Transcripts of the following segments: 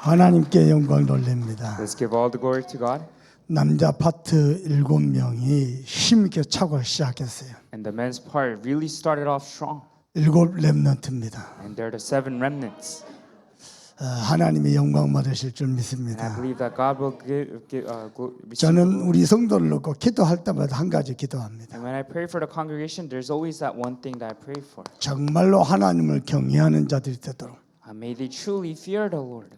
하나님께 영광 돌립니다. Let's give all the glory to God. 남자 파트 7명이 힘있게 차고 시작했어요. And the men's part really started off strong. 7 렘넌트입니다. And they're the 7 remnants. 하나님의 영광 받으실 줄 And I 믿습니다. believe that God will receive 저는 the glory. 우리 성도를 놓고 기도할 때마다 한 가지 기도합니다. And when I pray for the congregation, there's always that one thing that I pray for. 정말로 하나님을 경외하는 자들이 되도록. May they truly fear the Lord.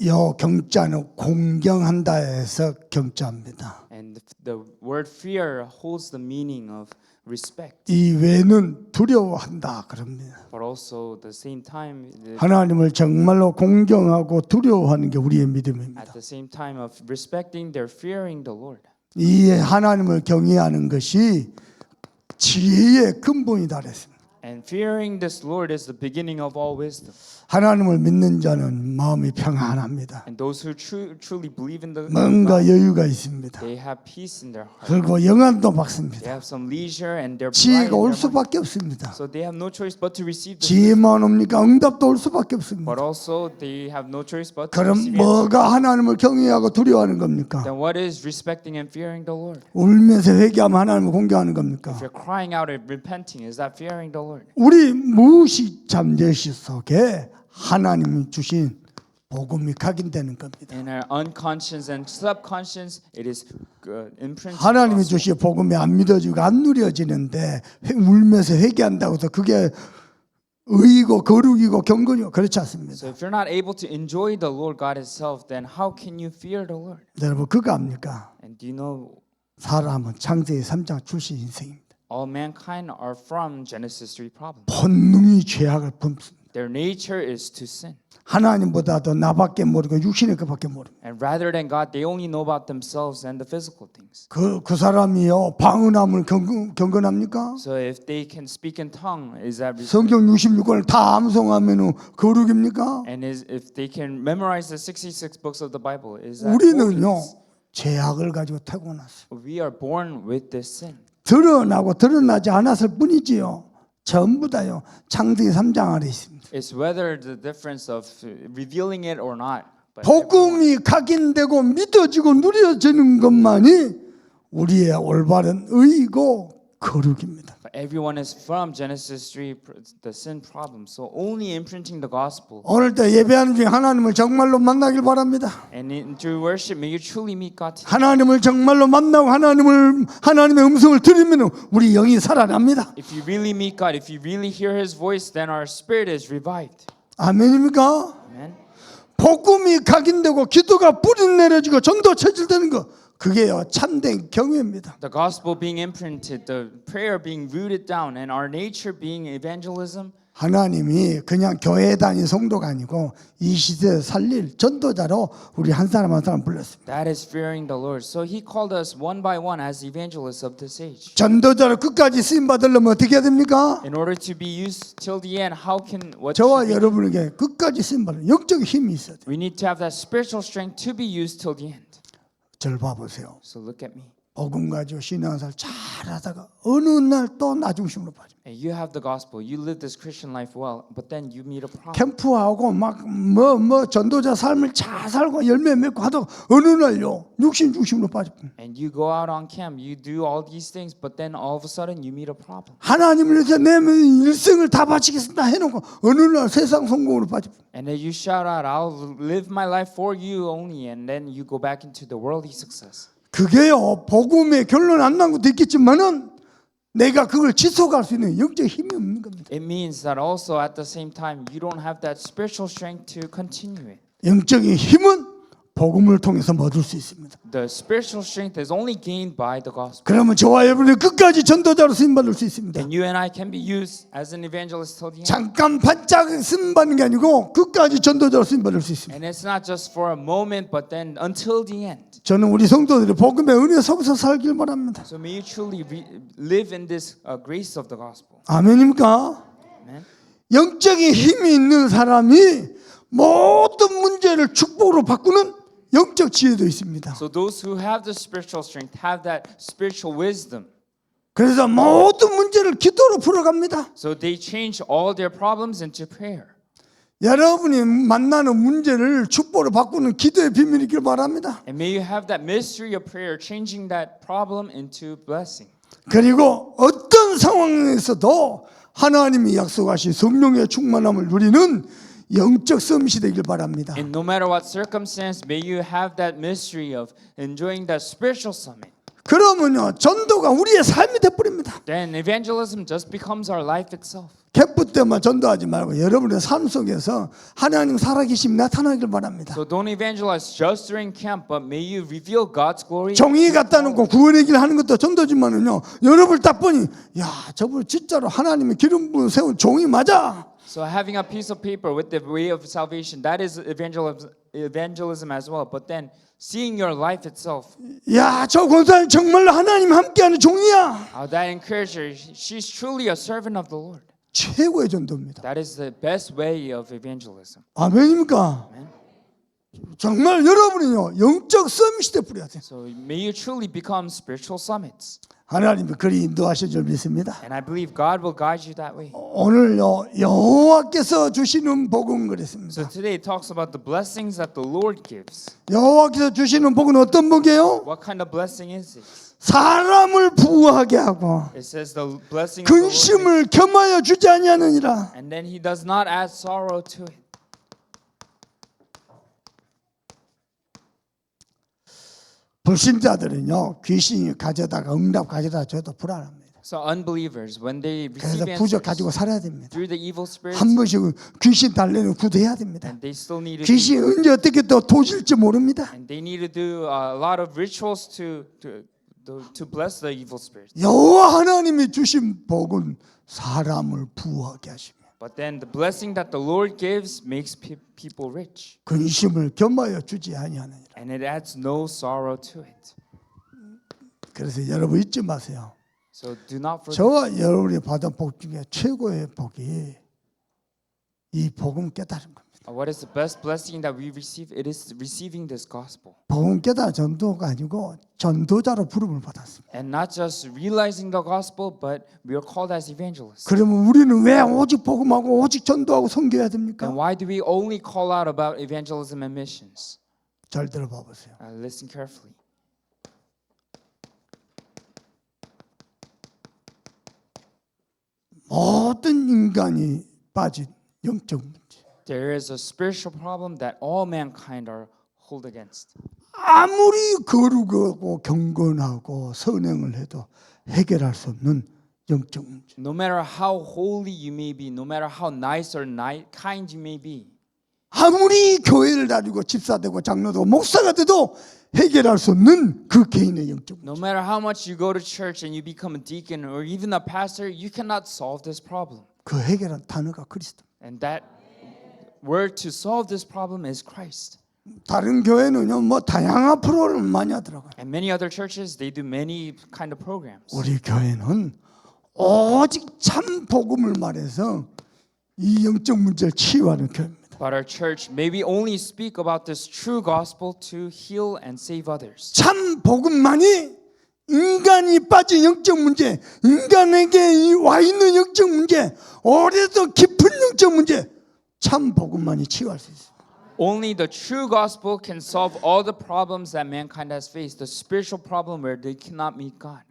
여 경자는 공경한다 해서 경자입니다. And the word fear holds the meaning of respect, 이 외는 두려워한다 그럽니다. but also at the same time, 하나님을 정말로 공경하고 두려워하는 게 우리의 믿음입니다. at the same time of respecting, they're fearing the Lord. 이 하나님을 경외하는 것이 지혜의 근본이다 그랬습니다. And fearing this Lord is the beginning of all wisdom. 하나님을 믿는 자는 마음이 평안합니다. And those who truly believe in the 뭔가 God, 여유가 있습니다. they have peace in their heart. 그리고 영안도 They 받습니다. have some leisure and they're bright 지혜가 in 올 their mind. 수밖에 없습니다. So they have no choice but to receive this. 지혜만 옵니까? 응답도 올 수밖에 없습니다. But also they have no choice but to 그럼 receive answer. 뭐가 하나님을 경외하고 두려워하는 겁니까? Then what is respecting and fearing the Lord? 울면서 회개하면 하나님을 공경하는 겁니까? If you're crying out and repenting, is that fearing the Lord? 우리 무의식 잠재의식 속에 하나님이 주신 복음이 각인되는 겁니다. In our unconscious and subconscious, it is imprinted. 하나님이 주신 복음이 안 믿어지고 안 누려지는데 울면서 회개한다고 해서 그게 의이고 거룩이고 경건이고 그렇지 않습니다. So if you're not able to enjoy the Lord God Himself, then how can you fear the Lord? 여러분 그거 압니까? And do you know 사람은 창세기 3장 출신 인생입니다. all mankind are from Genesis 3 problem. 본능이 죄악을 품습니다. Their nature is to sin. 하나님보다도 나밖에 모르고 육신의 것밖에 모릅니다. And rather than God, they only know about themselves and the physical things. 그 사람이요 방언함을 경건합니까? So if they can speak in tongue, is that 성경 66권을 다 암송하면은 거룩입니까? and if they can memorize the 66 books of the Bible, is that 우리는요 holiness? 죄악을 가지고 태어났어요. We are born with this sin. 드러나고 드러나지 않았을 뿐이지요. 전부 다요 창세기 3장 아래 있습니다. It's whether the difference of revealing it or not. But 복음이 각인되고 믿어지고 누려지는 것만이 우리의 올바른 의이고 거룩입니다. everyone is from Genesis 3, the sin problem. So only imprinting the gospel. 오늘도 예배하는 중에 하나님을 정말로 만나길 바랍니다. And through worship, may you truly meet God. 하나님을 정말로 만나고 하나님의 음성을 들으면 우리 영이 살아납니다. If you really meet God, if you really hear His voice, then our spirit is revived. 아멘입니까? Amen. 복음이 각인되고 기도가 뿌리 내려지고 전도 체질되는 거 그게요 참된 경외입니다. The gospel being imprinted, the prayer being rooted down, and our nature being evangelism. 하나님이 그냥 교회 다닌 성도가 아니고 이 시대에 살릴 전도자로 우리 한 사람 한 사람 불렀습니다. That is fearing the Lord. So He called us one by one as evangelists of this age. 전도자로 끝까지 쓰임 받으려면 어떻게 해야 됩니까? In order to be used till the end, what 저와 should we do? 여러분에게 끝까지 쓰임 받는 영적 힘이 있어야 돼요. We need to have that spiritual strength to be used till the end. 저를 봐보세요. So look at me. 복음 가지고 신앙생활 잘하다가 어느 날 또 나중심으로 빠집니다. And you have the gospel. You live this Christian life well, but then you meet a problem. 캠프하고 막 전도자 삶을 잘 살고 열매 맺고 하다가 어느 날요 육신 중심으로 빠집니다. And you go out on camp, you do all these things, but then all of a sudden you meet a problem. 하나님을 위해서 내 일생을 다 바치겠습니다 해놓고 어느 날 세상 성공으로 빠집니다. And then you shout out, I'll live my life for you only, and then you go back into the worldly success. 그게요 복음의 결론 안 난 것도 있겠지만은 내가 그걸 지속할 수 있는 영적 힘이 없는 겁니다. It means that also at the same time you don't have that spiritual strength to continue it. 영적인 힘은 복음을 통해서 얻을 수 있습니다. The spiritual strength is only gained by the gospel. 그러면 저와 여러분이 끝까지 전도자로 쓰임 받을 수 있습니다. And you and I can be used as an evangelist till the end. 잠깐 반짝 쓰임 받는 게 아니고 끝까지 전도자로 쓰임 받을 수 있습니다. And it's not just for a moment, but then until the end. 저는 우리 성도들이 복음의 은혜 속에서 살길 바랍니다. So may you truly live in this grace of the gospel. 아멘입니까? Amen. 영적인 힘이 있는 사람이 모든 문제를 축복으로 바꾸는 영적 지혜도 있습니다. So those who have the spiritual strength have that spiritual wisdom. 그래서 모든 문제를 기도로 풀어갑니다. So they change all their problems into prayer. 여러분이 만나는 문제를 축복으로 바꾸는 기도의 비밀이길 바랍니다. And may you have that mystery of prayer, changing that problem into blessing. 그리고 어떤 상황에서도 하나님이 약속하신 성령의 충만함을 누리는 영적 서밋이 되길 바랍니다. And no matter what circumstance, may you have that mystery of enjoying that spiritual summit. 그러면요 전도가 우리의 삶이 돼버립니다. Then evangelism just becomes our life itself. 캠프 때만 전도하지 말고 여러분의 삶 속에서 하나님 살아계심이 나타나길 바랍니다. So don't evangelize just during camp, but may you reveal God's glory. 종이 갖다 놓고 구원의 길 하는 것도 전도지만은요 여러분을 딱 보니 야 저분 진짜로 하나님의 기름 부은 세운 종이 맞아. So having a piece of paper with the way of salvation, that is evangelism as well. But then seeing your life itself, 야 저 권사님 정말로 하나님 함께하는 종이야. that encourager, she's truly a servant of the Lord. 최고의 전도입니다. That is the best way of evangelism. 아멘입니까? Amen. 정말 여러분이요 영적 서밋이 되어야 돼요. So may you truly become spiritual summits. 하나님이 그리 인도하실 줄 믿습니다. And I believe God will guide you that way. 오늘요 여호와께서 주시는 복음 그랬습니다. So today it talks about the blessings that the Lord gives. 여호와께서 주시는 복은 어떤 복이에요? What kind of blessing is this? 사람을 부하게 하고 It says the blessing of the Lord 근심을 겸하여 주지 아니하느니라. and then he does not add sorrow to it. 불신자들은요 귀신이 가져다가 응답 가져다 줘도 불안합니다. So unbelievers, when they 그래서 receive 부적 answers 가지고 살아야 됩니다. through the evil spirits, 한 번씩은 귀신 달래는 구도해야 됩니다. and they still need to 귀신이 언제 어떻게 또 도질지 모릅니다. and they need to do a lot of rituals to bless the evil spirits. 여호와 하나님이 주신 복은 사람을 부하게 하시며 But then the blessing that the Lord gives makes people rich, 근심을 겸하여 주지 아니하느니라. and it adds no sorrow to it. 그래서 여러분 잊지 마세요. So do not forget. 저와 여러분이 받은 복 중에 최고의 복이 이 복음 깨달은 겁니다. What is the best blessing that we receive? It is receiving this gospel. 복음 깨달은 전도가 아니고 전도자로 부름을 받았습니다. And not just realizing the gospel, but we are called as evangelists. 그러면 우리는 왜 오직 복음하고 오직 전도하고 선교해야 됩니까? And why do we only call out about evangelism and missions? 잘 들어봐 보세요. Listen carefully. 모든 인간이 빠진 영적 문제. There is a spiritual problem that all mankind are hold against. 아무리 거룩하고 경건하고 선행을 해도 해결할 수 없는 영적 문제. No matter how holy you may be, no matter how nice or kind you may be, 아무리 교회를 다니고 집사되고 장로되고 목사가 돼도 해결할 수 없는 그 개인의 영적 문제. no matter how much you go to church and you become a deacon or even a pastor, you cannot solve this problem. 그 해결한 단어가 그리스도. And that word to solve this problem is Christ. 다른 교회는요 뭐 다양한 프로그램을 많이 하더라고요. And many other churches, they do many kind of programs. 우리 교회는 오직 참 복음을 말해서 이 영적 문제를 치유하는 교회입니다. But our church, may we only speak about this true gospel to heal and save others. 참 복음만이 인간이 빠진 영적 문제, 인간에게 와 있는 영적 문제, 오래도 깊은 영적 문제, 참 복음만이 치유할 수 있어요. Only the true gospel can solve all the problems that mankind has faced, the spiritual problem where they cannot meet God.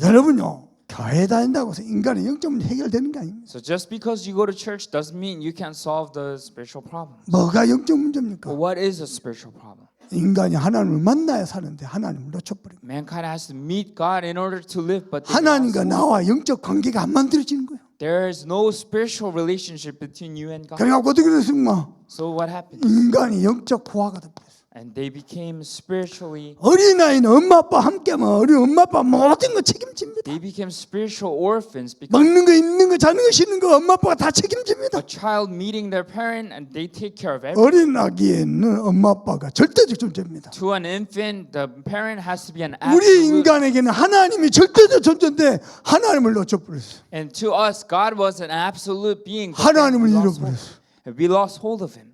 여러분요 교회 다닌다고 해서 인간의 영적 문제 해결되는 게 아닙니다. So just because you go to church doesn't mean you can solve the spiritual problem. 뭐가 영적 문제입니까? But what is a spiritual problem? 인간이 하나님을 만나야 사는데 하나님을 놓쳐버립니다. Mankind has to meet God in order to live, but 하나님과 나와 영적 관계가 안 만들어지는 거예요. there is no spiritual relationship between you and God. 그래갖고 어떻게 됐습니까? So what happened? 인간이 영적 고아가 돼버렸어요. And they became spiritually, 어린아이는 엄마 아빠 함께하면 어린 엄마 아빠 모든 거 책임집니다. they became spiritual orphans because 먹는 거 입는 거 자는 거 쉬는 거 엄마 아빠가 다 책임집니다. a child meeting their parent and they take care of everything. 어린 아기에는 엄마 아빠가 절대적 존재입니다. To an infant, the parent has to be an 우리 absolute. 인간에게는 하나님이 절대적 존재인데 하나님을 놓쳐버렸어요. And to us, God was an absolute being. but 하나님을 then we lost 잃어버렸어요. hold- we lost hold of Him.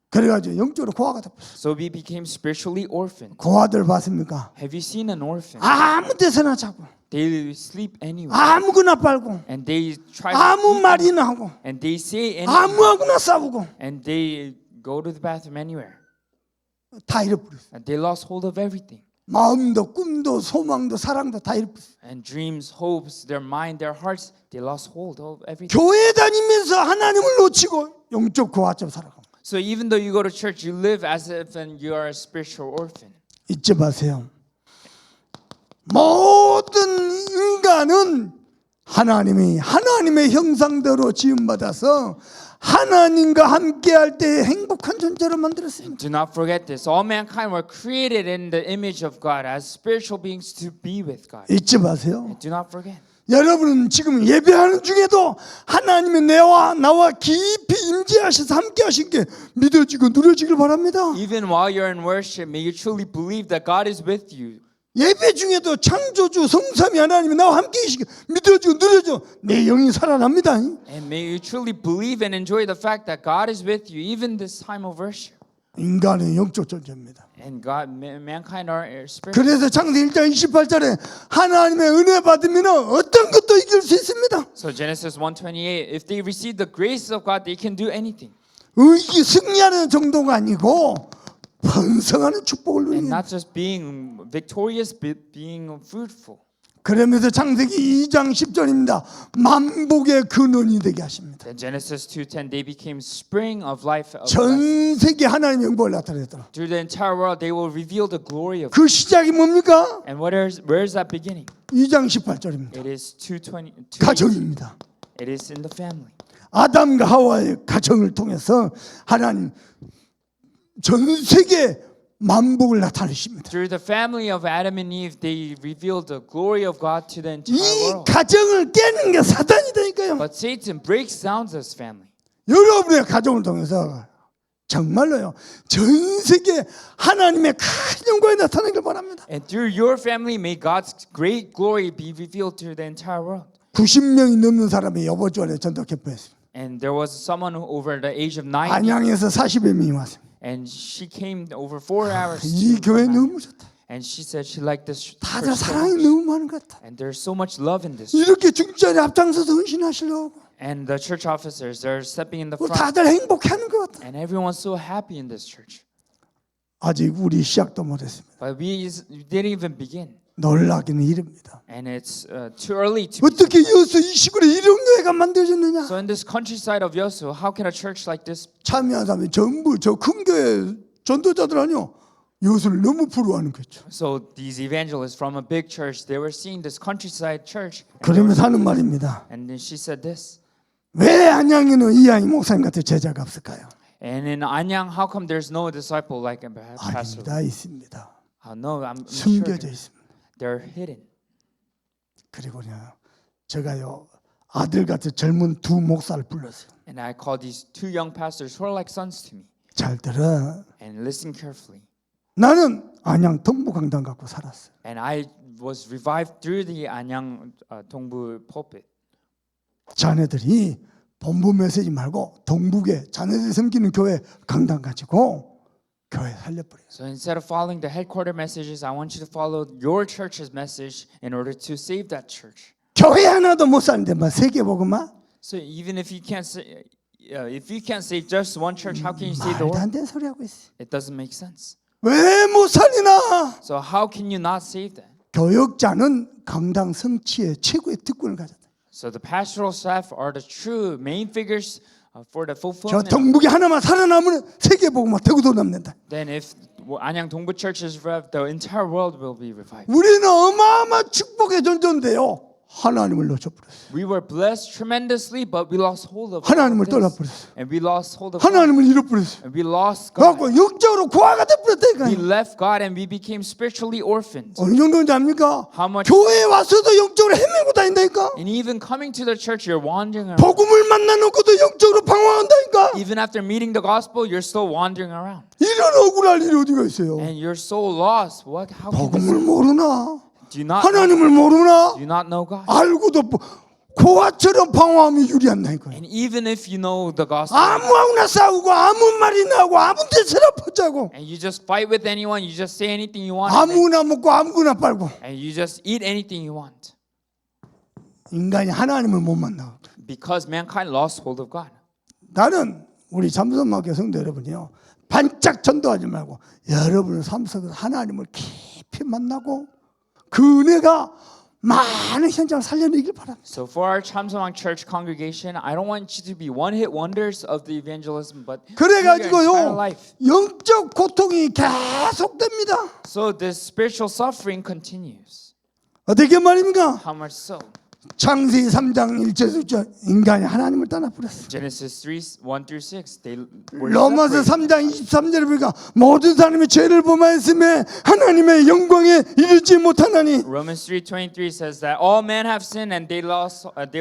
그래가지고 영적으로 고아가 돼버렸어요. So we became spiritually orphaned. 고아들 봤습니까? Have you seen an orphan? 아무 데서나 자고 They sleep anywhere. 아무거나 빨고 And they try to 아무 eat 말이나 하고 and they say anything. 아무하고나 싸우고 And they go to the bathroom anywhere. 다 잃어버렸어요. And they lost hold of everything. 마음도 꿈도 소망도 사랑도 다 잃어버렸어요. And dreams, hopes, their mind, their hearts, they lost hold of everything. 교회 다니면서 하나님을 놓치고 영적 고아처럼 살아가고 So even though you go to church, you live as if you are a spiritual orphan. 잊지 마세요. 모든 인간은 하나님의 형상대로 지음받아서 하나님과 함께할 때 행복한 존재로 만들었습니다. Do not forget this. All mankind were created in the image of God as spiritual beings to be with God. 잊지 마세요. Do not forget. 여러분은 지금 예배하는 중에도 하나님의 나와 깊이 임재하셔서 함께하신 게 믿어지고 누려지길 바랍니다. Even while you're in worship, may you truly believe that God is with you. 예배 중에도 창조주 성삼위 하나님이 나와 함께 계시게 믿어지고 누려져 내 영이 살아납니다. And may you truly believe and enjoy the fact that God is with you even this time of worship. 인간은 영적 존재입니다. And mankind are spiritual. 그래서 창세기 1장 28절에 하나님의 은혜 받으면 어떤 것도 이길 수 있습니다. So Genesis 1:28, if they receive the grace of God, they can do anything. 승리하는 정도가 아니고 번성하는 축복을 And 누리는. not just being victorious, but being fruitful. 그러면서 창세기 2장 10절입니다. 만복의 근원이 되게 하십니다. Then Genesis 2:10, they became spring of life. 전 세계 하나님의 영광을 나타내더라. Through the entire world, they will reveal the glory of God. 그 시작이 뭡니까? And where is that beginning? 2장 18절입니다. It is 2:20. 가정입니다. It is in the family. 아담과 하와의 가정을 통해서 하나님 전 세계 만복을 나타내십니다. Through the family of Adam and Eve, they revealed the glory of God to the entire 이 world. 가정을 깨는 게 사단이다니까요. But Satan breaks down this family. 여러분의 가정을 통해서 정말로요 전 세계 하나님의 큰 영광이 나타나길 바랍니다. And through your family, may God's great glory be revealed to the entire world. 90명이 넘는 사람이 여보 주안에 전도 캠프했습니다. And there was someone who, over the age of 90, 안양에서 40여 명이 왔습니다. and she came over 4 hours. 이 교회 너무 좋다. And she said she liked this 다들 church so 사랑이 much. 너무 많은 것 같아. And there's so much love in this. 이렇게 중자리 앞장서서 헌신하시려고 And the church officers, they're stepping in the front. 다들 행복해하는 것 같아. And everyone's so happy in this church. 아직 우리 시작도 못했습니다. But we didn't even begin. 놀라기는 이릅니다. And it's too early to be. 어떻게 여수 이 시골에 이런 교회가 만들어졌느냐? So in this countryside of Yosu, how can a church like this? 참여한 사람이 전부 저 큰 교회 전도자들 아니요. 여수를 너무 부러워하는 거죠. So these evangelists from a big church, they were seeing this countryside church. 그러면서 하는 말입니다. And then she said this. 왜 안양에는 이하이 목사님 같은 제자가 없을까요? And in Anyang, how come there's no disciple like a pastor? 아닙니다. 있습니다. No, I'm sure 숨겨져 있습니다. they're hidden. 그리고요. 제가요. 아들 같은 젊은 두 목사를 불렀어요. And I call these two young pastors who are like sons to me. 잘 들어. And listen carefully. 나는 안양 동부강당 갖고 살았어요. And I was revived through the Anyang Dongbu pulpit. 자네들이 본부 메시지 말고 동북에 자네들이 섬기는 교회 강당 가지고 교회 살려버려요. So instead of following the headquarter messages, I want you to follow your church's message in order to save that church. 교회 하나도 못 사는데 뭐 세계복음화? So even if you can't save just one church, how can you save the 말도 안 world? 되는 소리 하고 있어. It doesn't make sense. 왜 못 살리나? So how can you not save that? 교역자는 강당 성취의 최고의 특권을 가졌다. So the pastoral staff are the true main figures for the 저 fulfillment. 동북이 하나만 살아남으면 세계복음화 대구도 남는다. Then if Anyang Dongbu Church is revived, the entire world will be revived. 우리는 어마어마한 축복의 존재인데요. 하나님을 놓쳐버렸어요. We were blessed tremendously, but we lost hold of 하나님을 this. 떠나버렸어요. And we lost hold of God. 하나님을 잃어버렸어요. And we lost 그래갖고 God. 영적으로 고아가 We 돼버렸다니까요. left God and we became spiritually orphaned. 어느 정도인지 압니까? How much? 교회에 와서도 영적으로 헤매고 다닌다니까. And even coming to the church, you're wandering around. 복음을 만나놓고도 영적으로 방황한다니까. Even after meeting the gospel, you're still wandering around. 이런 억울할 일이 어디가 있어요? And you're so lost. How can this? 복음을 모르나? Do you not 하나님을 모르나? do you not know God? 알고도 고아처럼 방황하면 유리한다니까요. And even if you know the gospel, 아무하고나 싸우고 아무 말이나 하고 아무 데서나 퍼자고 and you just fight with anyone, you just say anything you want, and 아무나 먹고 아무거나 빨고 you just eat anything you want. 인간이 하나님을 못 만나. because mankind lost hold of God. 나는 우리 잠수함학교 성도 여러분이요, 반짝 전도하지 말고 여러분의 삶 속에서 하나님을 깊이 만나고 그 은혜가 많은 현장을 살려내길 바랍니다. So for our Chamsamang Church congregation, I don't want you to be one-hit wonders of the evangelism, but through your entire 그래가지고요, life. 영적 고통이 계속됩니다. So this spiritual suffering continues. 어떻게 말입니까? How much so? 창세기 3장 1절부터 인간이 하나님을 떠나버렸어요. Genesis 3:1-6. They were 로마서 separated. 3장 23절에 보니까 모든 사람이 죄를 범하였음에 하나님의 영광에 이르지 못하나니 Romans 3:23 says that all men have sinned and they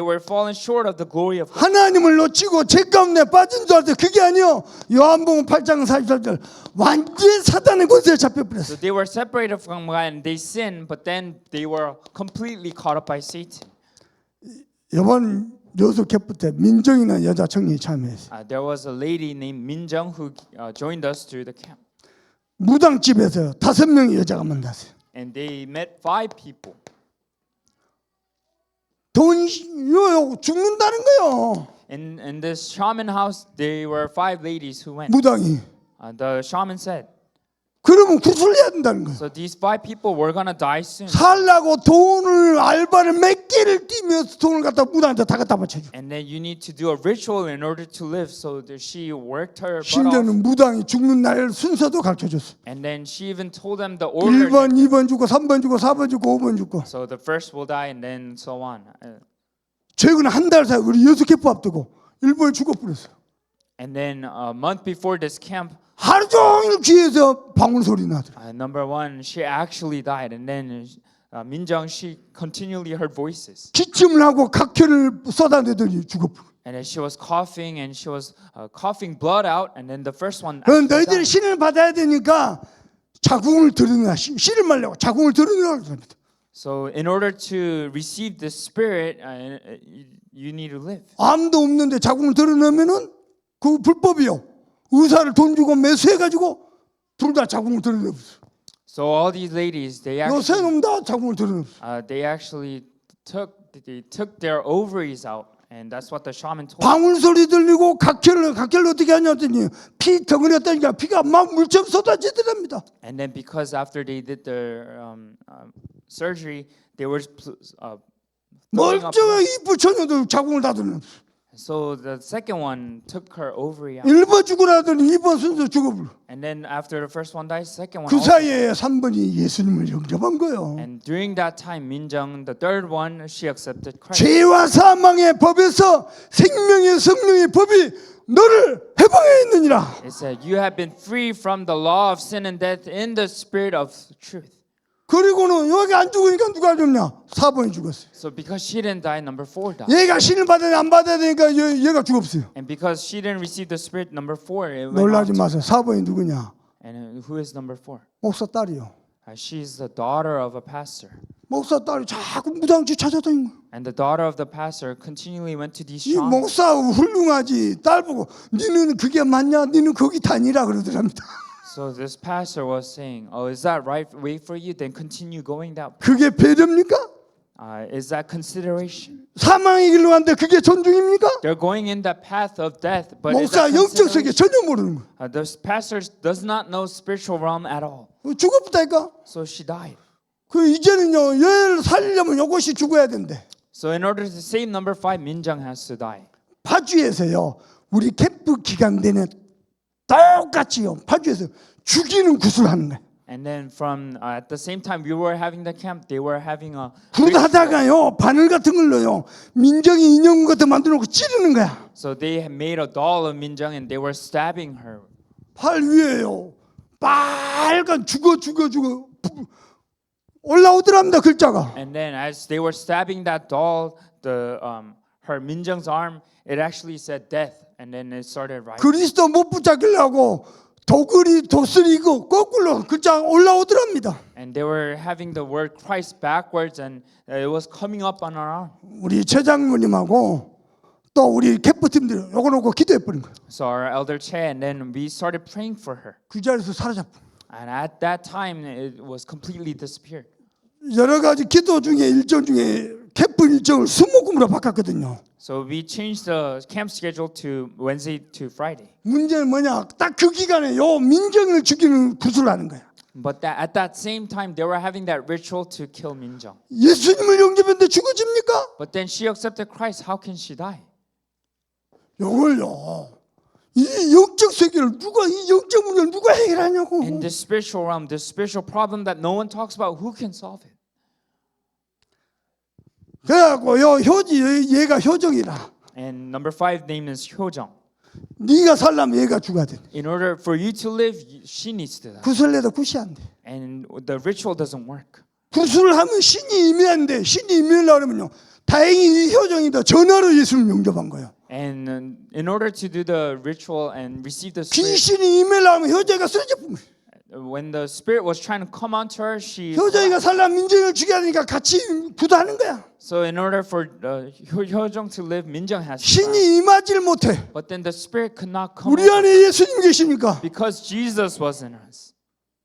were fallen short of the glory of God. 하나님을 놓치고 죄 가운데 빠진 줄 알았어요. 그게 아니요. 요한복음 8장 44절 완전 사단의 권세에 So 잡혀버렸어요. they were separated from God and they sinned, but then they were completely caught up by Satan. 이번 여수 캠프 때 민정이라는 여자 청년이 참여했어요. There was a lady named Min Jung who joined us through the camp, 무당집에서 5명의 여자가 만났어요. and they met 5 people. 돈 죽는다는 거요. In this shaman house, there were 5 ladies who went. 무당이. The shaman said, 그러면 구슬해야 된다는 거예요. so these 5 people were gonna die soon. 살라고 돈을 알바를 몇 개를 뛰면서 돈을 갖다 무당한테 다 갖다 바쳐줘. And then you need to do a ritual in order to live. So that she worked her butt off. 심지어는 무당이 죽는 날 순서도 가르쳐줬어. And then she even told them the order. 1번, 2번 죽고 3번 죽고 4번 죽고 5번 죽고. So the first will die and then so on. 최근에 한 달 사이 우리 여수 캠프 앞두고 1번에 죽어버렸어. And then a month before this camp, 하루 종일 귀에서 방울 소리 나더라. number 1, she actually died. And then Min Jung, she continually heard voices. 기침을 하고 각혈을 쏟아내더니 죽어버려. And then she was coughing and she was coughing blood out. And then the first one 그럼 actually 너희들이 died. 신을 받아야 되니까 자궁을 들으느라 씨를 말려고 자궁을 들으느라 그럽니다. So in order to receive the spirit, you need to live. 암도 없는데 자궁을 들어넣으면은 그 불법이요. 의사를 돈 주고 매수해가지고 둘 다 자궁을 들어넣었어. So all these ladies, they 요새 actually, 놈 다 자궁을 들어넣었어. they actually took their ovaries out, and that's what the shaman told them. 방울 소리 들리고 각혈을 어떻게 하냐더니 피 덩어리 했다니까 피가 막 물처럼 쏟아지더랍니다. And then because after they did their surgery, they were throwing up. 멀쩡한 이쁜 처녀도 자궁을 다 들어넣었어. So the second one took her ovary out. 1번 죽으라더니 2번 순서 죽어버려. And then after the first one died, second one 그 also. 사이에 3번이 예수님을 영접한 거예요. And during that time, Min Jung, the third one, she accepted Christ. 죄와 사망의 법에서 생명의 성령의 법이 너를 해방해 있느니라. It said, "You have been free from the law of sin and death in the spirit of truth." 그리고는 여기 안 죽으니까 누가 죽냐? 4번이 죽었어요. So because she didn't die, number 4 died. 얘가 신을 받아야 안 받아야 되니까 얘가 죽었어요. And because she didn't receive the spirit, number 4, it went 놀라지 out. 마세요. 4번이 누구냐? And who is number 4? 목사 딸이요. She's the daughter of a pastor. 목사 딸이 자꾸 무당집 찾아다니는 거야. And the daughter of the pastor continually went to these 이 shamans. 목사 훌륭하지. 딸 보고 니는 그게 맞냐? 니는 거기 다니라 그러더랍니다. So this pastor was saying, "Oh, is that right way for you? Then continue going that. 그게 배려입니까? Is that consideration? 사망의 길로 갔는데 그게 존중입니까? They're going in that path of death, but is 목사 that 영적 세계 consideration? 전혀 모르는 거야. The pastor does not know spiritual realm at all. 죽었다니까. So she died. 그 이제는요 얘를 살리려면 이것이 죽어야 된대. So in order to save number 5, Min Jung has to die. 파주에서요 우리 캠프 기간 내내 똑같이요 파주에서 죽이는 구슬하는 거야. And then from at the same time we were having the camp, they were having a 굿하다가요 바늘 같은 걸로요 민정이 인형 같은 거 만들어 놓고 찌르는 거야. So they had made a doll of Min Jung and they were stabbing her. 팔 위에요 빨간 죽어 올라오더랍니다 글자가. And then as they were stabbing that doll, the her Min Jung's arm, it actually said death, and then it started writing. 그리스도 못 붙잡으려고 도쓰리고 거꾸로 글자 올라오더랍니다. And they were having the word Christ backwards, and it was coming up on our arm. 우리 최장모님하고 또 우리 캠프팀들 요거 놓고 기도해버린 거예요. So our elder Che, and then we started praying for her. 그 자리에서 사라졌고 And at that time, it was completely disappeared. 여러 가지 기도 중에 일정 중에 캠프 일정을 수목금으로 바꿨거든요. So we changed the camp schedule to Wednesday to Friday. 문제는 뭐냐? 딱 그 기간에 요 민정을 죽이는 구슬을 하는 거야. But at that same time, they were having that ritual to kill Minjung. 예수님을 영접했는데 죽어집니까? But then she accepted Christ. How can she die? 요걸요. 이 영적 세계를 누가 이 영적 문제를 누가 해결하냐고. In this spiritual realm, this spiritual problem that no one talks about, who can solve it? 그래갖고 요 효지 얘가 효정이라. And number 5 name is Hyojung. 네가 살려면 얘가 죽어야 돼. In order for you to live, she needs to die. 구슬내도 굿이 안 돼. And the ritual doesn't work. 구슬을 하면 신이 임해야는데 신이 임하려고 그러면요. 다행히 이 효정이도 전화로 예수를 영접한 거예요. And in order to do the ritual and receive the spirit, 귀신이 임하려면 효정이가 쓰러져 본 거예요. when the spirit was trying to come onto her, she 효정이가 살려면 민정을 죽여야 되니까 같이 구도하는 거야. so in order for Hyojung to live, Minjung has to die. 신이 임하지를 못해. But then the spirit could not come 우리 over 안에 예수님 계시니까 because Jesus was in us.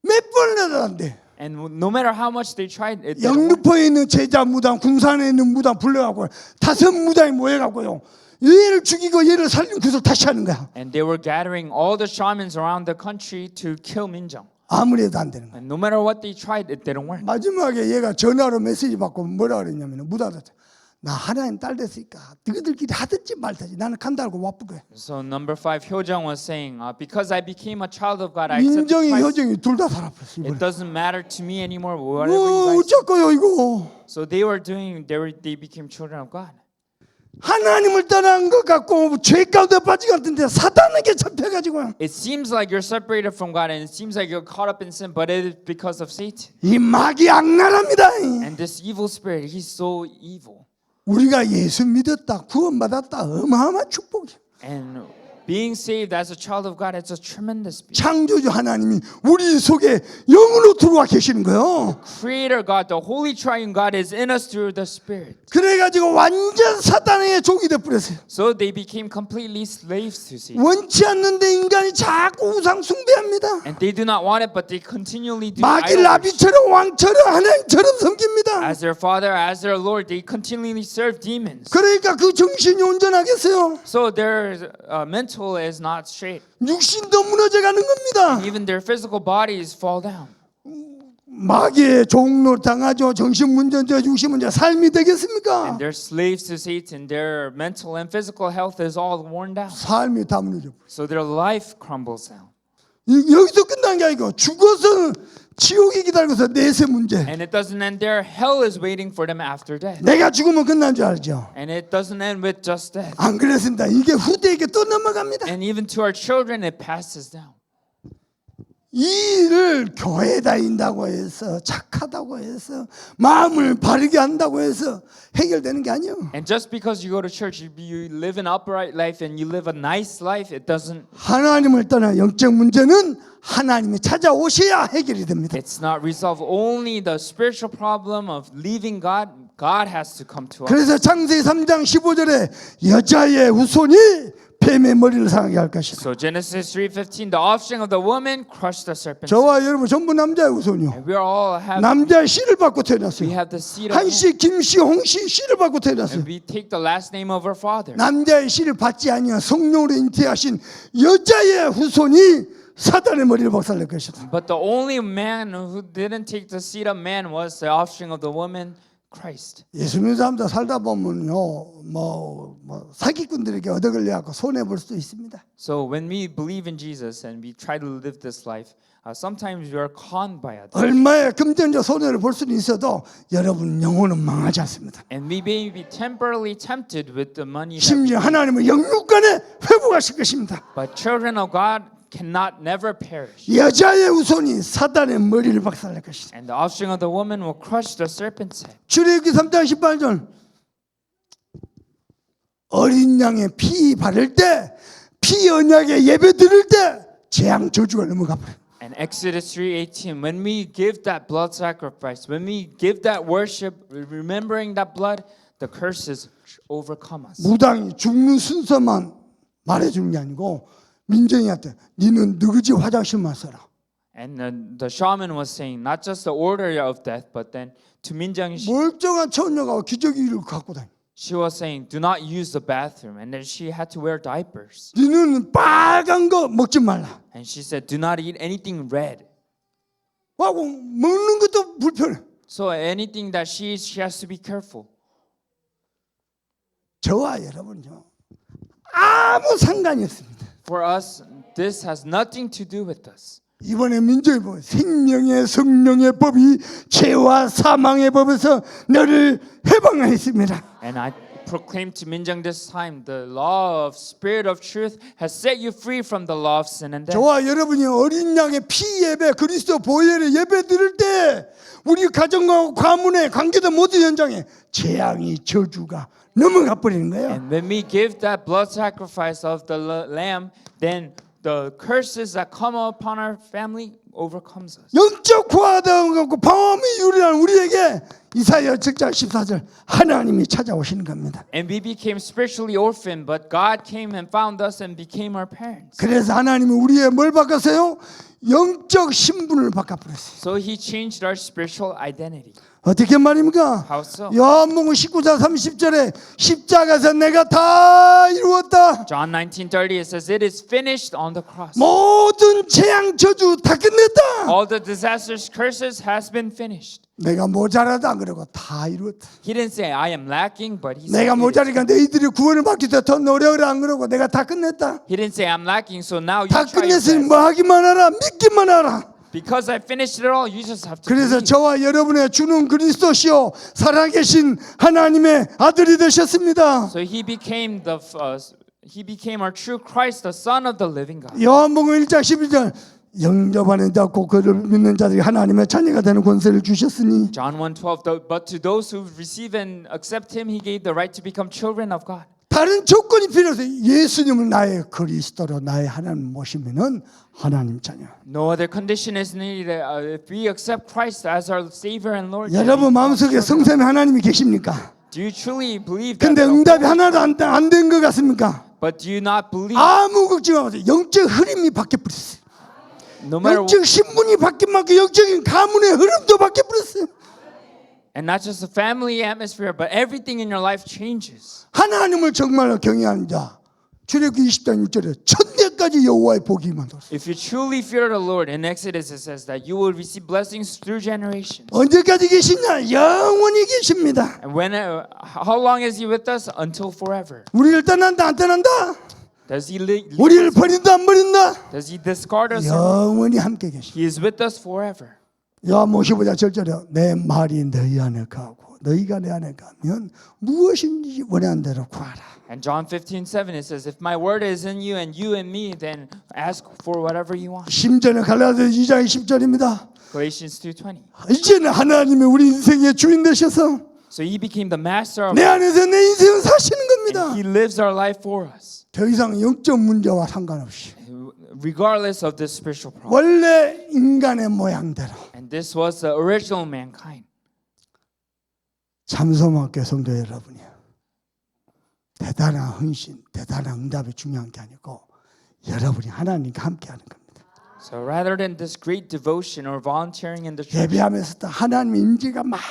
몇 번을 해도 안 돼. And no matter how much they tried, it didn't work. 영등포에 있는 제자 무당, 군산에 있는 무당 불러갖고 5 무당이 모여갖고요. 얘를 죽이고 얘를 살린 구슬 다시 하는 거야. And they were gathering all the shamans around the country to kill Minjung. 아무리 해도 안 되는 거야. And no matter what they tried, it didn't work. 마지막에 얘가 전화로 메시지 받고 뭐라 그랬냐면 무당한테 나 하나님 딸 됐으니까 너희들끼리 하든지 말든지 나는 간다고 와쁘게. So number 5, Hyojung was saying, because I became a child of God, I accepted 민정이 Christ. 효정이 둘 다 살아버렸어. It doesn't matter to me anymore. Whatever you guys. 어쩌고요 이거. So they became children of God. 하나님을 떠난 것 같고 죄 가운데 빠진 것 같은데 사단에게 잡혀가지고 It seems like you're separated from God, and it seems like you're caught up in sin, but it is because of Satan. 이 마귀 악랄합니다. And this evil spirit, he's so evil. 우리가 예수 믿었다 구원받았다 어마어마한 축복이야. And being saved as a child of God, it's a tremendous beauty. 창조주 하나님이 우리 속에 영으로 들어와 계시는 거예요. Creator God, the Holy Triune God, is in us through the Spirit. 그래가지고 완전 사단의 종이 돼버렸어요. So they became completely slaves to Satan. 원치 않는데 인간이 자꾸 우상 숭배합니다. And they do not want it, but they continually do 마귀 idol worship. 라비처럼 왕처럼 하나님처럼 섬깁니다. As their father, as their Lord, they continually serve demons. 그러니까 그 정신이 온전하겠어요. So their mental is not straight. 육신도 무너져가는 겁니다. Even their physical bodies fall down. 마귀의 종로 당하죠. 정신문제자 육신문제 삶이 되겠습니까? And they're slaves to Satan. Their mental and physical health is all worn down. 삶이 다 무너져. So their life crumbles down. 여기서 끝난 게 아니고 죽어서 지옥이 기다리고서 내세 문제. And it doesn't end there. Hell is waiting for them after death. 내가 죽으면 끝난 줄 알죠? And it doesn't end with just death. 안 그랬습니다. 이게 후대에게 또 넘어갑니다. And even to our children, it passes down. 이 일을 교회 다닌다고 해서 착하다고 해서 마음을 바르게 한다고 해서 해결되는 게 아니에요. And just because you go to church, you live an upright life and you live a nice life, it doesn't. 하나님을 떠난 영적 문제는 하나님이 찾아오셔야 해결이 됩니다. It's not resolved. Only the spiritual problem of leaving God, God has to come to us. 그래서 창세기 3장 15절에 여자의 후손이 뱀의 머리를 상하게 할 것이다. So Genesis 3:15, the offspring of the woman crushed the serpent. 저와 여러분 전부 남자의 후손이요. And we are all have 남자의 씨를 받고 we 태어났어요. have the seed of man. 한씨, 김씨, 홍씨 씨를 받고 태어났어요. And we take the last name of our father. 남자의 씨를 받지 아니한 성령으로 잉태하신 여자의 후손이 사단의 머리를 박살낼 것이다. But the only man who didn't take the seed of man was the offspring of the woman, Christ. 예수 믿는 사람들 살다 보면요, 뭐 사기꾼들에게 얻어 걸려갖고 손해 볼 수도 있습니다. So when we believe in Jesus and we try to live this life, sometimes we are conned by others. 얼마의 금전적 손해를 볼 수는 있어도 여러분 영혼은 망하지 않습니다. And we may be temporarily tempted with the money that we 심지어 하나님은 영육간에 회복하실 것입니다. but children of God cannot never perish. 여자의 후손이 사단의 머리를 박살낼 것이다. And the offspring of the woman will crush the serpent's head. 출애굽기 3장 18절 어린 양의 피 바를 때, 피 언약에 예배 드릴 때 재앙 저주가 넘어가 버려요. And Exodus 3:18, when we give that blood sacrifice, when we give that worship, remembering that blood, the curses overcome us. 무당이 죽는 순서만 말해주는 게 아니고 민정이한테 니는 너희 집 화장실만 써라. And the shaman was saying not just the order of death, but then to Minjang, 멀쩡한 처녀가 기저귀를 갖고 다니. she was saying, do not use the bathroom. And then she had to wear diapers. 너는 빨간 거 먹지 말라. And she said, do not eat anything red. 하고 먹는 것도 불편해. So anything that she eats, she has to be careful. 저와 여러분요 아무 상관이 없습니다. For us, this has nothing to do with us. 이번에 민족이 보면 생명의 성령의 법이 죄와 사망의 법에서 너를 해방하였습니다. And I proclaim to Minjang this time, the law of spirit of truth has set you free from the law of sin and death. 저와 여러분이 어린 양의 피 예배 그리스도 보혈의 예배 드릴 때 우리 가정과 가문의 관계된 모든 현장에 재앙이 저주가 넘어가 버리는 거예요. And when we give that blood sacrifice of the lamb, then the curses that come upon our family overcomes us. 영적 구하다는 것고 방언이 유리한 우리에게 이사야 7장 14절 하나님이 찾아오시는 겁니다. And we became spiritually orphaned, but God came and found us and became our parents. 그래서 하나님은 우리의 뭘 바꿨어요? 영적 신분을 바꿔버렸어요. So He changed our spiritual identity. 어떻게 말입니까? How so? 요한복음 19장 30절에 십자가에서 내가 다 이루었다. John 19:30 it says, "It is finished on the cross. 모든 재앙 저주 다 끝냈다. All the disasters, curses has been finished." 내가 모자라다 그러고 다 이루었다. He didn't say, "I am lacking," but He said, 내가 "It is 모자리니까 너희들이 구원을 받기 위해서 더 노력을 안 그러고 내가 다 끝냈다. He didn't say I'm lacking, so now you 다 try your 끝냈으니 best. 뭐 하기만 하라. 믿기만 하라. Because I finished it all, you just have to 그래서 believe. 저와 여러분의 주는 그리스도시요 살아계신 하나님의 아들이 되셨습니다. So he became our true Christ, the Son of the living God. 요한복음 1장 11절 영접하는 자 곧 그를 믿는 자들이 하나님의 자녀가 되는 권세를 주셨으니 John 1:12, but to those who receive and accept him, he gave the right to become children of God. 다른 조건이 필요 없어요. 예수님을 나의 그리스도로 나의 하나님 모시면은 하나님 자녀. No other condition is needed. If we accept Christ as our Savior and Lord, 여러분 마음속에 성삼위 하나님이 계십니까? do you truly believe that? 근데 응답이 하나도 안 된 것 같습니까? But do you not believe? 아무 걱정 마세요. 영적 흐름이 바뀌어버렸어요. No matter 영적 신분이 바뀐 만큼 영적인 가문의 흐름도 바뀌어버렸어요. and not just the family atmosphere, but everything in your life changes. 하나님을 정말로 경외하는 자 출애굽기 20장 6절에 천대까지 여호와의 복이 임하도록. If you truly fear the Lord, in Exodus it says that you will receive blessings through generations. 언제까지 계시냐? 영원히 계십니다. And how long is He with us? Until forever. 우리를 떠난다 안 떠난다? Does He leave 우리를 us? 버린다 안 버린다? Does He discard us? 영원히 함께 계십니다. He is with us forever. 요한복음 15장 7절에 내 말이 너희 안에 가고 너희가 내 안에 가면 무엇인지 원하는 대로 구하라. And John 15:7 it says, if my word is in you and you in me, then ask for whatever you want. 심지어는 갈라디아 2장 10절입니다. Galatians 2:20. 이제는 하나님이 우리 인생의 주인 되셔서 So He became the master of 내 안에서 내 인생을 사시는 and 겁니다. He lives our life for us, 더 이상 영적 문제와 상관없이 regardless of this spiritual problem. 원래 인간의 모양대로 And this was the original mankind. 참소망교회 성도 여러분이 대단한 헌신, 대단한 응답이 중요한 게 아니고 여러분이 하나님과 함께하는 겁니다. So rather than this great devotion or volunteering in the church, 예배하면서 하나님의 임재가 막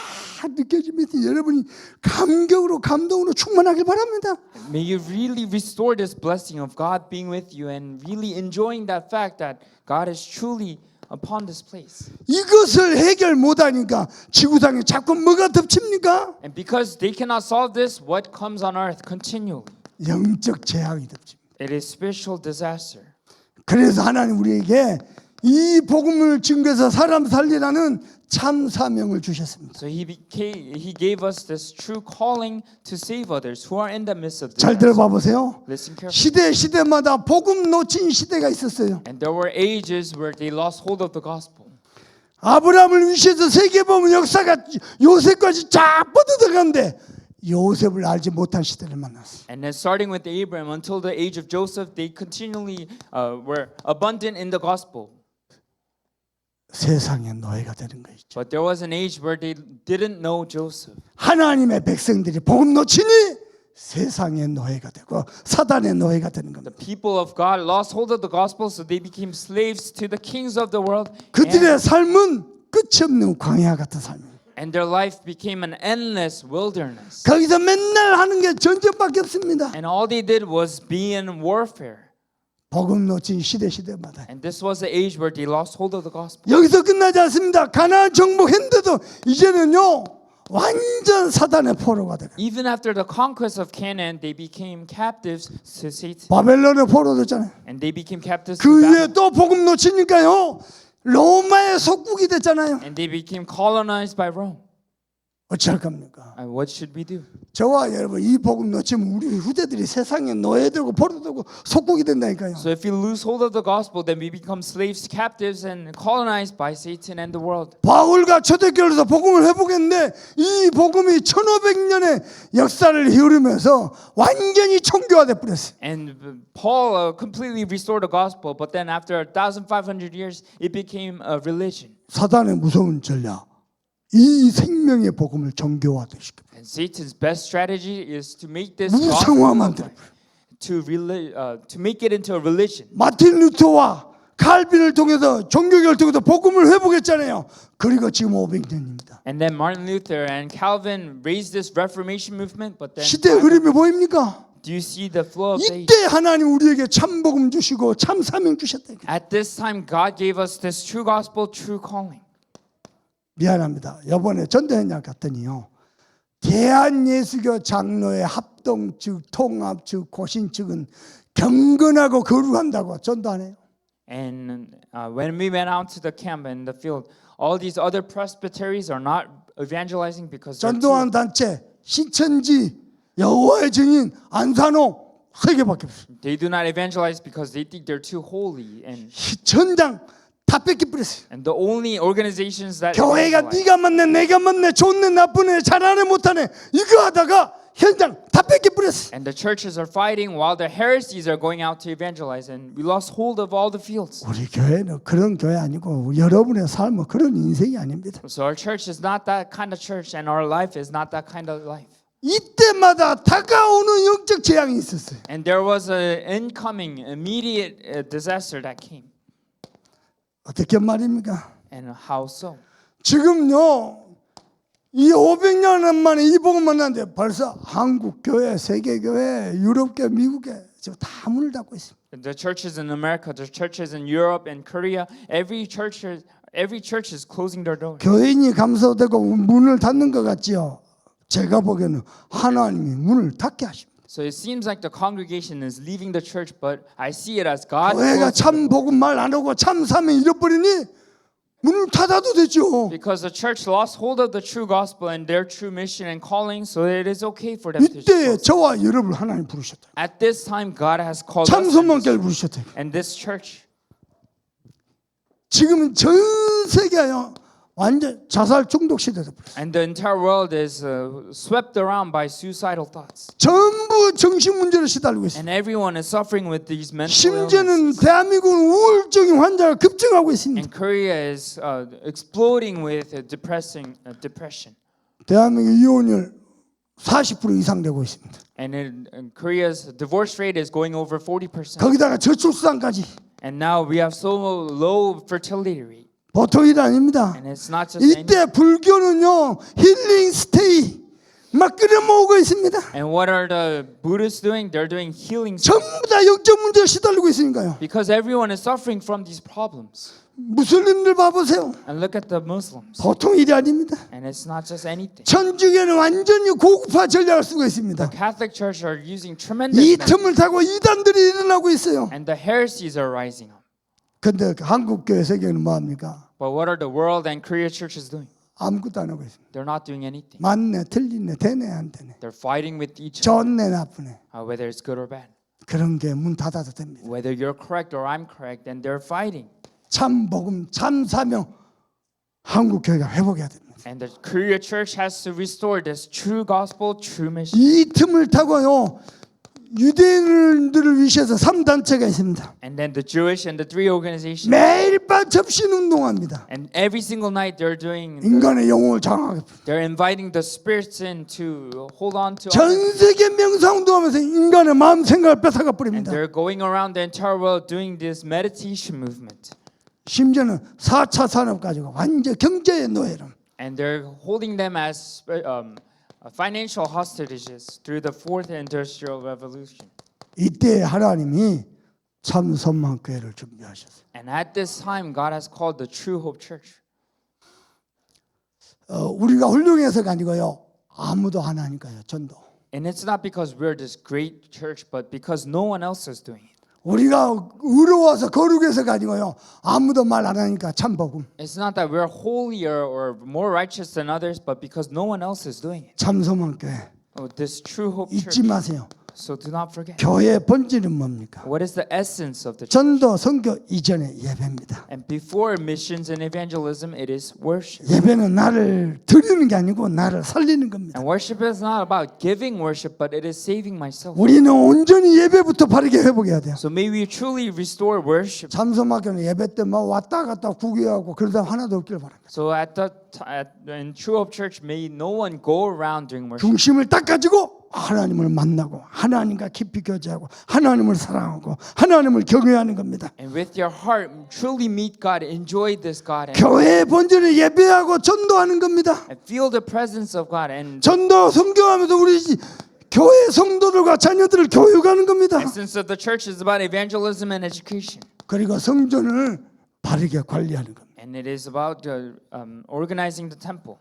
느껴지면서 여러분이 감격으로 감동으로 충만하길 바랍니다. may you really restore this blessing of God being with you and really enjoying that fact that God is truly upon this place. 이것을 해결 못하니까 지구상에 자꾸 뭐가 덮칩니까? And because they cannot solve this, what comes on earth continually? 영적 재앙이 덮칩니다. It is spiritual disaster. 그래서 하나님 우리에게 이 복음을 증거해서 사람 살리라는 참 사명을 주셨습니다. So he gave us this true calling to save others who are in the midst of 잘 disaster. 들어봐 보세요. Listen carefully. 시대마다 복음 놓친 시대가 있었어요. And there were ages where they lost hold of the gospel. 아브라함을 위시해서 세계보면 역사가 요셉까지 쫙 뻗어들어가는데 요셉을 알지 못한 시대를 만났어요. And then starting with Abraham until the age of Joseph, they continually were abundant in the gospel. 세상의 노예가 되는 거 있죠. But there was an age where they didn't know Joseph. 하나님의 백성들이 복음 놓치니 세상의 노예가 되고 사단의 노예가 되는 겁니다. The people of God lost hold of the gospel, so they became slaves to the kings of the world. 그들의 삶은 끝이 없는 광야 같은 삶입니다. And their life became an endless wilderness. 거기서 맨날 하는 게 전쟁밖에 없습니다. And all they did was be in warfare. 복음 놓친 시대마다 And this was the age where they lost hold of the gospel. 여기서 끝나지 않습니다. 가나안 정복했는데도 이제는요 완전 사단의 포로가 되고 Even after the conquest of Canaan, they became captives to Satan. 바벨론의 포로 됐잖아요. And they became captives to 그 위에 Babylon. 또 복음 놓치니까요 로마의 속국이 됐잖아요. And they became colonized by Rome. 어찌할 겁니까? And what should we do? 저와 여러분 이 복음 놓치면 우리 후대들이 세상에 노예되고 포로되고 속국이 된다니까요. So if we lose hold of the gospel, then we become slaves, captives, and colonized by Satan and the world. 바울과 초대교회에서 복음을 회복했는데 이 복음이 1500년의 역사를 흐르면서 완전히 종교화돼 버렸어요. And Paul completely restored the gospel, but then after 1,500 years, it became a religion. 사단의 무서운 전략. 이 생명의 복음을 정교화시켜. And Satan's best strategy is to make this 무성화 gospel 만들어. to make it into a religion. 마틴 루터와 칼빈을 통해서 종교개혁을 통해서 복음을 회복했잖아요. 그리고 지금 500년입니다. And then Martin Luther and Calvin raised this Reformation movement, but then 시대의 흐름이 보입니까? do you see the flow of the age? 이때 하나님 우리에게 참 복음 주시고 참 사명 주셨다. At this time, God gave us this true gospel, true calling. 미안합니다. 이번에 전도현장 갔더니요. 대한예수교 장로의 합동 측, 통합 측, 고신 측은 경건하고 거룩한다고 전도 안 해요. And when we went out to the camp in the field, all these other presbyteries are not evangelizing because they're 전도한 단체 신천지 여호와의 증인 안산호 세 개밖에 없어요. they do not evangelize because they think they're too holy. And 전장 다 뺏기 뿌렸어요. the only organizations that 교회가 evangelize, 네가 맞네 내가 맞네 좋네 나쁘네 잘하네 못하네 이거 하다가 현장 다 뺏기 뿌렸어요. and the churches are fighting while the heresies are going out to evangelize, and we lost hold of all the fields. 우리 교회는 그런 교회 아니고 여러분의 삶은 그런 인생이 아닙니다. So our church is not that kind of church, and our life is not that kind of life. 이때마다 다가오는 영적 재앙이 있었어요. And there was an incoming, immediate disaster that came. 어떻게 말입니까? And how so? 지금요 이 500년 만에 이 복음 만났는데 벌써 한국 교회, 세계 교회, 유럽 교회, 미국 교회 지금 다 문을 닫고 있습니다. The churches in America, the churches in Europe and Korea, every church is closing their doors. 교인이 감소되고 문을 닫는 것 같지요. 제가 보기에는 하나님이 문을 닫게 하십니다. So it seems like the congregation is leaving the church, but I see it as God. 교회가 closing 참 복음 말 안 하고 참 사명 잃어버리니 문을 닫아도 되죠. because the church lost hold of the true gospel and their true mission and calling, so it is okay for them to 이때 close. 저와 여러분을 하나님 부르셨다. At this time, God has called 참 us 선망교회를 부르셨다. and this church. 지금은 전 세계요 완전 자살 중독 시대다. And the entire world is swept around by suicidal thoughts. 전부 정신 문제로 시달리고 있습니다. And everyone is suffering with these mental illnesses. 심지어는 대한민국은 우울증 환자가 급증하고 있습니다. And Korea is exploding with depression. 대한민국 이혼율 40% 이상 되고 있습니다. And in Korea's divorce rate is going over 40%. 거기다가 저출산까지 And now we have so low fertility rate. 보통 일 아닙니다. And it's not just any. 이때 불교는요 힐링 스테이 막 끌어모으고 있습니다. And what are the Buddhists doing? They're doing healing 전부 다 영적 문제에 시달리고 있으니까요. because everyone is suffering from these problems. 무슬림들 봐보세요. And look at the Muslims. 보통 일이 아닙니다. And it's not just anything. 천주교는 완전히 고급화 전략을 쓰고 있습니다. The Catholic Church are using 이 tremendous 틈을 타고 이단들이 일어나고 있어요. and the heresies are rising up. 근데 한국 교회 세계는 뭐 합니까? But what are the world and Korea churches doing? 아무것도 안 하고 있습니다. They're not doing anything. 맞네, 틀리네, 되네, 안 되네. They're fighting with each other, 좋네, 나쁘네. whether it's good or bad. 그런 게 문 닫아도 됩니다. Whether you're correct or I'm correct, and they're fighting. 참 복음, 참 사명 한국 교회가 회복해야 됩니다. And the Korea church has to restore this true gospel, true mission. 이 틈을 타고요 유대인들을 위시해서 3단체가 있습니다. And then the Jewish and the three organizations. 매일 밤 접신 운동합니다. And every single night they're doing. 인간의 영혼을 장악하게. They're inviting the spirits in to hold on to. 전 세계 명상 운동하면서 인간의 마음 생각을 뺏어가 And 버립니다. they're going around the entire world doing this meditation movement. 심지어는 4차 산업 가지고 완전 경제의 노예로. And they're holding them as financial hostages through the fourth industrial revolution. 이때 하나님이 참 선망교회를 준비하셨어요. And at this time, God has called the True Hope Church. 우리가 훌륭해서가 아니고요. 아무도 안 하니까요. 전도. And it's not because we're this great church, but because no one else is doing it. 우리가 의로워서 거룩해서가 아니고요. 아무도 말 안 하니까 참 복음. It's not that we're holier or more righteous than others, but because no one else is doing it. 참 선망교회. This True Hope Church. 잊지 마세요. So do not forget. 교회의 본질은 뭡니까? What is the essence of the church? 전도 선교 이전의 예배입니다. And before missions and evangelism, it is worship. 예배는 나를 드리는 게 아니고 나를 살리는 겁니다. And worship is not about giving worship, but it is saving myself. 우리는 온전히 예배부터 바르게 회복해야 돼요. So may we truly restore worship. 참선학교는 예배 때 막 왔다 갔다 구경하고 그러다 하나도 없길 바랍니다. So in True Hope Church, may no one go around during worship. 중심을 딱 가지고 하나님을 만나고 하나님과 깊이 교제하고 하나님을 사랑하고 하나님을 경외하는 겁니다. And with your heart, truly meet God, enjoy this God, and 교회의 본질을 예배하고 전도하는 겁니다. feel the presence of God. And 전도 선교하면서 우리 교회 성도들과 자녀들을 교육하는 겁니다. the essence of the church is about evangelism and education. 그리고 성전을 바르게 관리하는 겁니다. And it is about organizing the temple.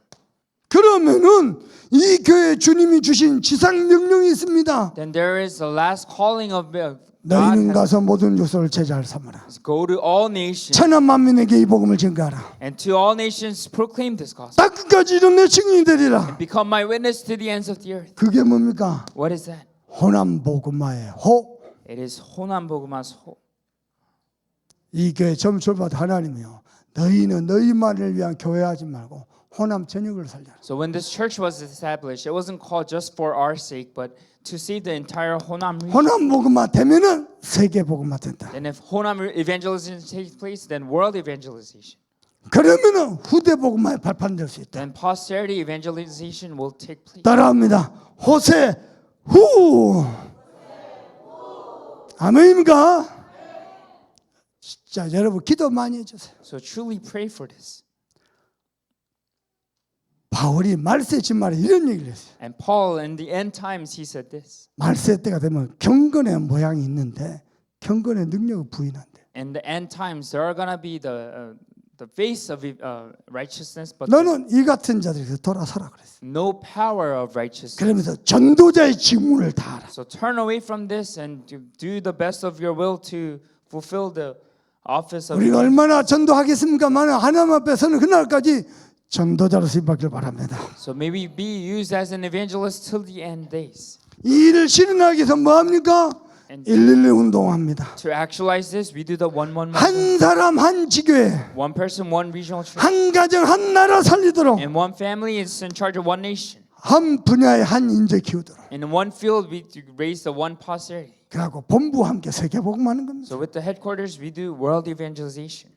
그러면은 이 교회 주님이 주신 지상 명령이 있습니다. Then there is the last calling of God. 너희는 가서 모든 족속을 제자를 삼으라. Go to all nations, 천한 만민에게 이 복음을 전가하라. and to all nations proclaim this gospel. 딱 끝까지 이런 내 증인이 되리라. Become my witness to the ends of the earth. 그게 뭡니까? What is that? 호남 복음화의 호. It is 호남 복음화's 호. 이 교회 처음 출발한 하나님이요. 너희는 너희만을 위한 교회하지 말고 호남 전역을 살려라. So when this church was established, it wasn't called just for our sake, but to save the entire Honam region. 호남 복음화 되면은 세계 복음화 된다. And if Honam evangelization takes place, then world evangelization. 그러면은 후대 복음화에 발판될 수 있다. Then posterity evangelization will take place. 따라합니다. 호세 후. 아멘입니까? 진짜 여러분 기도 많이 해주세요. So truly pray for this. 바울이 말세 진말에 이런 얘기를 했어요. And Paul, in the end times, he said this. 말세 때가 되면 경건의 모양이 있는데 경건의 능력을 부인한대. In the end times, there are gonna be the face of righteousness, but 너는 이 같은 자들에서 돌아서라 그랬어. no power of righteousness. 그러면서 전도자의 직무를 다하라. So turn away from this and do the best of your will to fulfill the office of. 우리가 얼마나 전도하겠습니까만 하나님 앞에 서는 그날까지 전도자로 쓰임받길 바랍니다. So may we be used as an evangelist till the end days. 이 일을 실현하기 위해서 뭐합니까? 112 운동합니다. To actualize this, we do the 111. 한 사람 한 지교회, One person, one regional church. 한 가정 한 나라 살리도록, And one family is in charge of one nation. 한 분야에 한 인재 키우도록. In one field, we raise the one posterity. 그리고 본부와 함께 세계 복음하는 겁니다. So with the headquarters, we do world evangelization.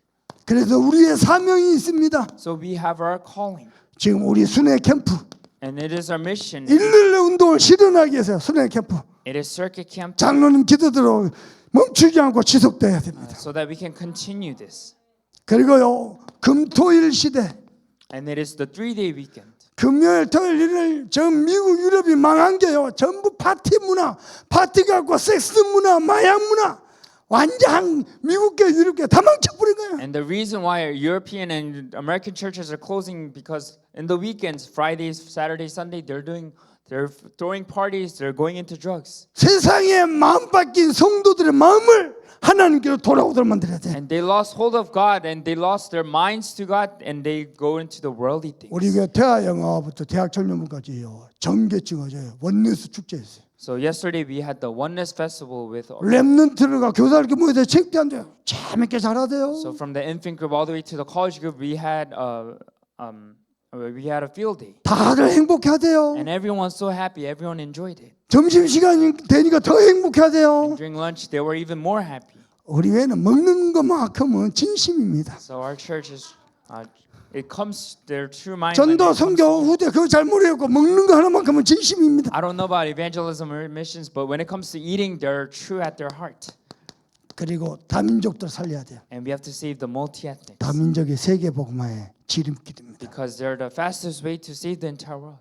그래서 우리의 사명이 있습니다. So we have our calling. 지금 우리 순회 캠프 And it is our mission. 112 운동을 실현하기 위해서 순회 캠프 It is circuit camp 장로님 기도대로 멈추지 않고 지속돼야 됩니다. so that we can continue this. 그리고요 금토일 시대 And it is the 3-day weekend. 금요일 토요일 일요일 전 미국 유럽이 망한 게요 전부 파티 문화 파티 갖고 섹스 문화 마약 문화 완전 미국계 유럽계 다 망쳐버린 거예요. And the reason why European and American churches are closing because in the weekends, Fridays, Saturday, Sunday, they're throwing parties, they're going into drugs. 세상에 마음 바뀐 성도들의 마음을 하나님께로 돌아오도록 만들어야 돼. And they lost hold of God and they lost their minds to God and they go into the worldly things. 우리 교회 대학 영화부터 대학 청년부까지요 전개층 어제 원내스 축제했어요. So yesterday we had the Oneness Festival with. 랩런트가 교사학교 모여서 책도 안 돼요. 재밌게 잘하대요. So from the infant group all the way to the college group, we had a field day, 다들 행복해하대요. and everyone was so happy. Everyone enjoyed it. 점심시간이 되니까 더 행복하대요. During lunch, they were even more happy. 우리 외에는 먹는 것만큼은 진심입니다. So our church is, it comes their true mind. when 전도, it comes to- 선교, 후대 그거 잘 모르겠고 먹는 거 하나만큼은 진심입니다. I don't know about evangelism or missions, but when it comes to eating, they're true at their heart. 그리고 다민족도 살려야 돼요. And we have to save the multi-ethnics 다민족이 세계 복음화의 지름길입니다. because they're the fastest way to save the entire world.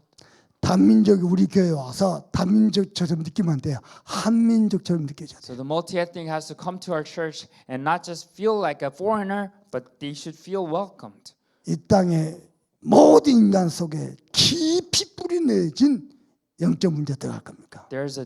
다민족이 우리 교회에 와서 다민족처럼 느끼면 안 돼요. 한민족처럼 느껴져야 돼요. So the multi-ethnic has to come to our church and not just feel like a foreigner, but they should feel welcomed. 이 땅의 모든 인간 속에 깊이 뿌리내진 영적 문제 들어갈 겁니까? There's a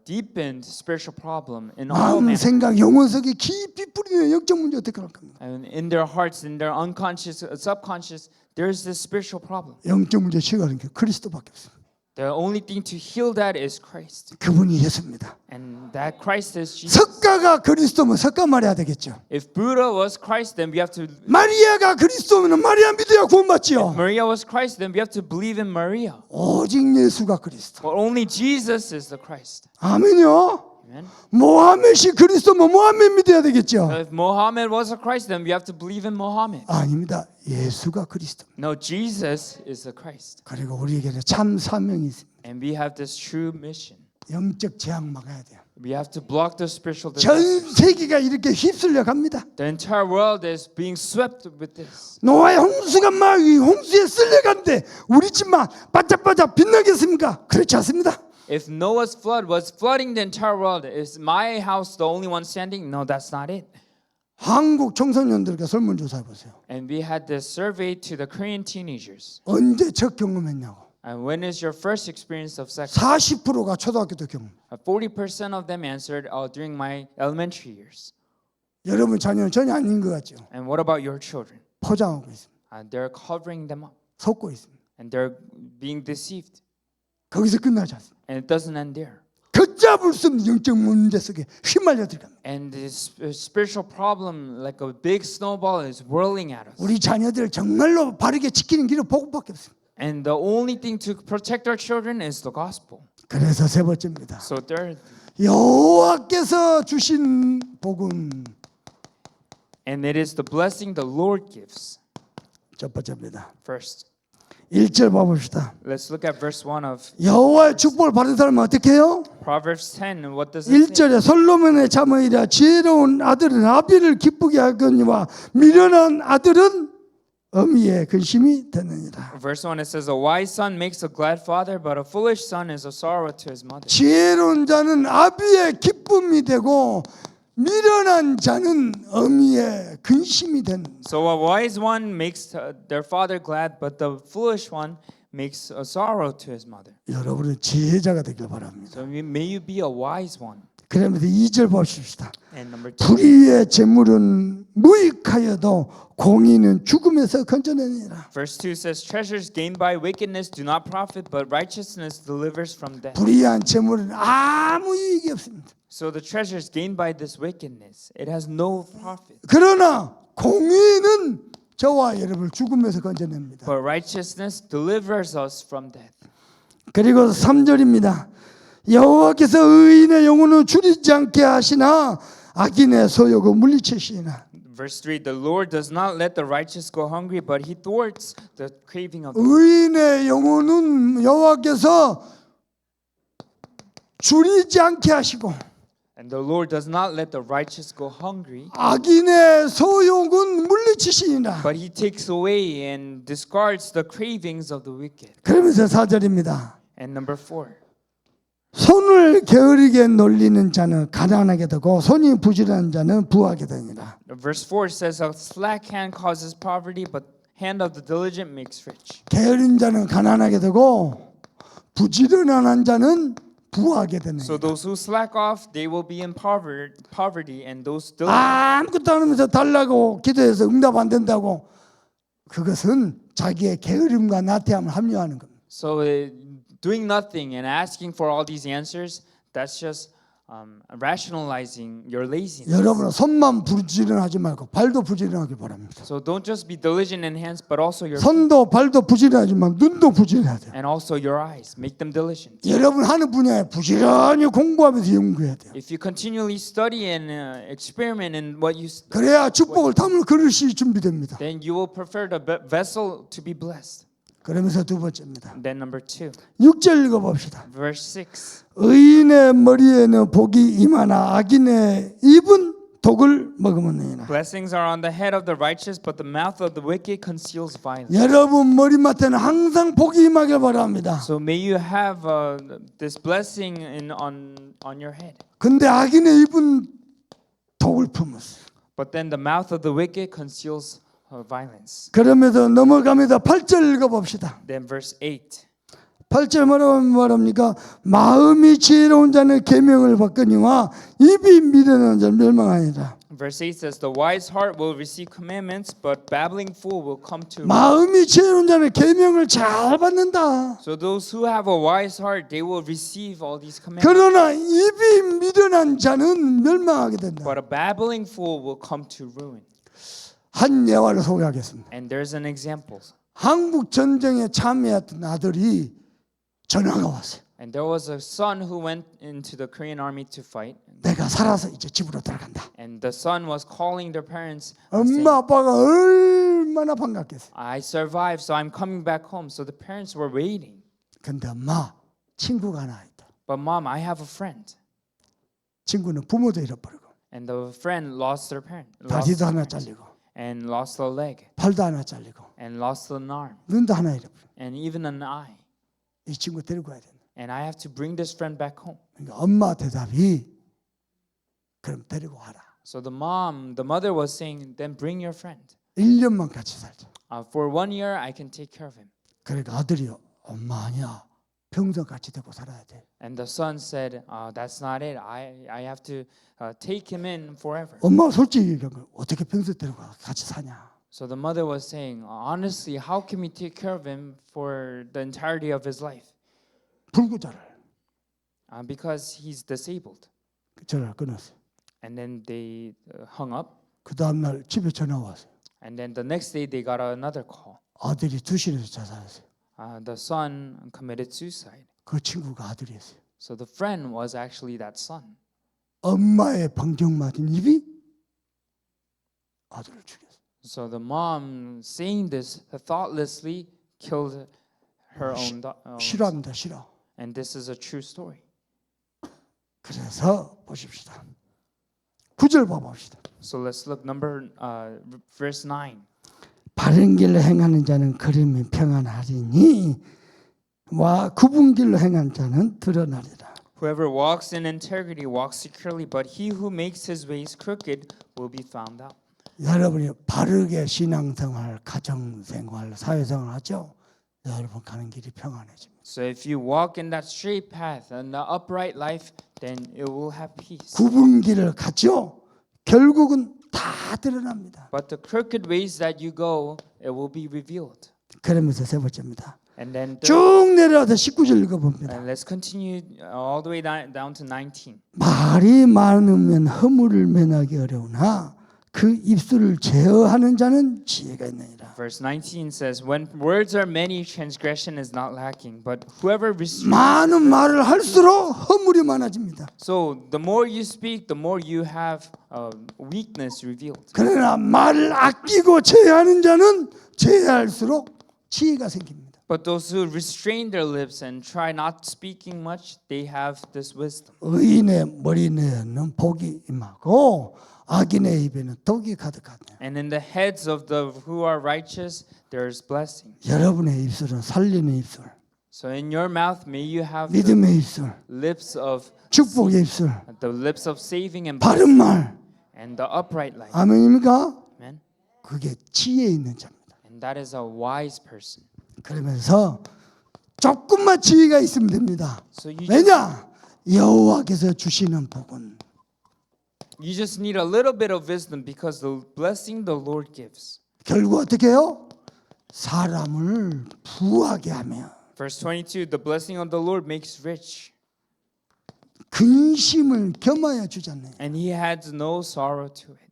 deepened spiritual problem in all 마음, men. 생각, 영혼 속에 깊이 뿌리는 영적 문제 들어갈 겁니다. And in their hearts, in their unconscious, subconscious, there's this spiritual problem. 영적 문제 치유하는 게 그리스도밖에 없습니다. The only thing to heal that is Christ. 그분이 예수입니다. And that Christ is Jesus. 석가가 그리스도면 석가 말해야 되겠죠. If Buddha was Christ, then we have to. 마리아가 그리스도면 마리아 믿어야 구원받지요. Maria was Christ, then we have to believe in Maria. 오직 예수가 그리스도. But only Jesus is the Christ. 아멘요. Amen. 모하메시 그리스도면 모하메 믿어야 되겠죠. If Muhammad was a Christ, then we have to believe in Muhammad. 아닙니다. 예수가 그리스도. No, Jesus is the Christ. 그리고 우리에게는 참 사명이 있습니다. And we have this true mission. 영적 재앙 막아야 돼요. We have to block the spiritual 전 disaster. 세계가 이렇게 휩쓸려 갑니다. The entire world is being swept with this. 노아의 홍수가 막 이 홍수에 쓸려간데 우리 집만 바짝바짝 빛나겠습니까? 그렇지 않습니다. If Noah's flood was flooding the entire world, is my house the only one standing? No, that's not it. 한국 청소년들에게 설문조사 해보세요. And we had this survey to the Korean teenagers. 언제 첫 경험했냐고. And when is your first experience of sex? 40%가 초등학교 때 경험. 40% of them answered during my elementary years. 여러분 자녀는 전혀 아닌 것 같죠. And what about your children? 포장하고 있습니다. They're covering them up. 속고 있습니다. And they're being deceived. 거기서 끝나지 않습니다. And it doesn't end there. 걷잡을 수 없는 영적 문제 속에 휘말려 들어갑니다. And this spiritual problem, like a big snowball, is whirling at us. 우리 자녀들을 정말로 바르게 지키는 길은 복음밖에 없습니다. And the only thing to protect our children is the gospel. 그래서 세 번째입니다. So third, 여호와께서 주신 복음. and it is the blessing the Lord gives. 첫 번째입니다. First, 1절 봐봅시다. let's look at verse 1 of 여호와의 축복을 받은 사람은 어떻게 해요? Proverbs 10. And what does it say? 1절에 솔로몬의 자모이라 지혜로운 아들은 아비를 기쁘게 하거니와 미련한 아들은 어미의 근심이 되느니라. Verse 1, it says, a wise son makes a glad father, but a foolish son is a sorrow to his mother. 지혜로운 자는 아비의 기쁨이 되고 미련한 자는 어미의 근심이 되는. So a wise one makes their father glad, but the foolish one makes a sorrow to his mother. 여러분은 지혜자가 되길 바랍니다. So may you be a wise one. 그러면서 2절 보십시다. And number 2, 불의의 재물은 무익하여도 공의는 죽음에서 건져내니라. verse 2 says, treasures gained by wickedness do not profit, but righteousness delivers from death. 불의한 재물은 아무 유익이 없습니다. So the treasures gained by this wickedness, it has no profit. 그러나 공의는 저와 여러분을 죽음에서 건져냅니다. But righteousness delivers us from death. 그리고 3절입니다. 여호와께서 의인의 영혼을 줄이지 않게 하시나 악인의 소욕을 물리치시나. Verse 3, the Lord does not let the righteous go hungry, but he thwarts the craving of the 의인의 영혼은 여호와께서 줄이지 않게 하시고 And the Lord does not let the righteous go hungry, 악인의 소욕은 물리치시니라. but he takes away and discards the cravings of the wicked. 그러면서 4절입니다. And number 4, 손을 게으르게 놀리는 자는 가난하게 되고 손이 부지런한 자는 부하게 되니라. verse 4 says, a slack hand causes poverty, but hand of the diligent makes rich. 게으른 자는 가난하게 되고 부지런한 자는 부하게 되는. So those who slack off, they will be in poverty, and those diligent, 아무것도 안 하면서 달라고 기도해서 응답 안 된다고 그것은 자기의 게으름과 나태함을 합리화하는 겁니다. so doing nothing and asking for all these answers, that's just rationalizing your laziness. 여러분은 손만 부지런하지 말고 발도 부지런하길 바랍니다. So don't just be diligent in hands, but also your feet, 손도 발도 부지런하지만 눈도 부지런해야 돼요. and also your eyes. Make them diligent. 여러분 하는 분야에 부지런히 공부하면서 연구해야 돼요. If you continually study and experiment in what you 그래야 축복을 담을 그릇이 준비됩니다. then you will prefer the vessel to be blessed. 그러면서 두 번째입니다. Then number 2, 6절 읽어봅시다. verse 6. 의인의 머리에는 복이 임하나 악인의 입은 독을 먹으느니라. Blessings are on the head of the righteous, but the mouth of the wicked conceals violence. 여러분 머리맡에는 항상 복이 임하길 바랍니다. So may you have this blessing on your head. 근데 악인의 입은 독을 품었어요. But then the mouth of the wicked conceals violence. 그러면서 넘어갑니다. 8절 읽어봅시다. Then verse 8. 8절 뭐라고 말합니까? 마음이 지혜로운 자는 계명을 받거니와 입이 미련한 자는 멸망하니라. Verse 8 says, The wise heart will receive commandments, but babbling fool will come to ruin. 마음이 지혜로운 자는 계명을 잘 받는다. So those who have a wise heart, they will receive all these commandments. 그러나 입이 미련한 자는 멸망하게 된다. But a babbling fool will come to ruin. 한 예화를 소개하겠습니다. And there's an example. 한국 전쟁에 참여했던 아들이 전화가 왔어요. And there was a son who went into the Korean army to fight. 내가 살아서 이제 집으로 들어간다. And the son was calling their parents, saying, 엄마 아빠가 얼마나 반갑겠어요. I survived, so I'm coming back home. So the parents were waiting. 근데 엄마 친구가 하나 있다. But mom, I have a friend. 친구는 부모도 잃어버리고 And the friend lost their parent. 다리도 하나 잘리고 And lost a leg. 팔도 하나 잘리고 And lost an arm. 눈도 하나 잃어버리고 And even an eye. 이 친구 데리고 가야 된다. And I have to bring this friend back home. 그러니까 엄마 대답이 그럼 데리고 와라. So the mother was saying, then bring your friend. 1년만 같이 살자. For 1 year, I can take care of him. 그러니까 아들이 엄마 아니야. 평생 같이 데리고 살아야 돼. And the son said, that's not it. I have to take him in forever. 엄마 솔직히 얘기하면 어떻게 평생 데리고 같이 사냐. So the mother was saying, honestly, how can we take care of him for the entirety of his life? 불구자를 Because he's disabled. 전화를 끊었어요. And then they hung up. 그 다음날 집에 전화 왔어요. And then the next day they got another call. 아들이 두실에서 자살했어요. The son committed suicide. 그 친구가 아들이었어요. So the friend was actually that son. 엄마의 방정 맞은 입이 아들을 죽였어요. So the mom, saying this, thoughtlessly killed her own daughter. 싫어합니다. 싫어. And this is a true story. 그래서 보십시다. 9절 봐봅시다. So let's look verse 9. 바른 길로 행하는 자는 그림이 평안하리니 와 굽은 길로 행하는 자는 드러나리라. Whoever walks in integrity walks securely, but he who makes his ways crooked will be found out. 여러분이 바르게 신앙생활, 가정생활, 사회생활 하죠. 여러분 가는 길이 평안해집니다. So if you walk in that straight path and the upright life, then it will have peace. 굽은 길을 갔죠. 결국은 다 드러납니다. But the crooked ways that you go, it will be revealed. 그러면서 세 번째입니다. And then 쭉 내려와서 19절 읽어봅니다. and let's continue all the way down to 19. 말이 많으면 허물을 면하기 어려우나 그 입술을 제어하는 자는 지혜가 있느니라. Verse 19 says, When words are many, transgression is not lacking, but whoever restrains. 많은 말을 할수록 허물이 많아집니다. So the more you speak, the more you have weakness revealed. 그러나 말을 아끼고 제어하는 자는 제어할수록 지혜가 생깁니다. But those who restrain their lips and try not speaking much, they have this wisdom. 의인의 머리 내에는 복이 임하고 악인의 입에는 독이 가득하다. And in the heads of the who are righteous, there is blessing. 여러분의 입술은 살리는 입술, So in your mouth, may you have 믿음의 입술, lips of 축복의 입술, the lips of saving and 바른 말. and the upright life. 아멘입니까? Amen. 그게 지혜 있는 자입니다. And that is a wise person. 그러면서 조금만 지혜가 있으면 됩니다. So 왜냐? 여호와께서 주시는 복은 you just need a little bit of wisdom because the blessing the Lord gives. 결국 어떻게 해요? 사람을 부하게 하며 Verse 22, the blessing of the Lord makes rich. 근심을 겸하여 주잖아요. And he had no sorrow to it.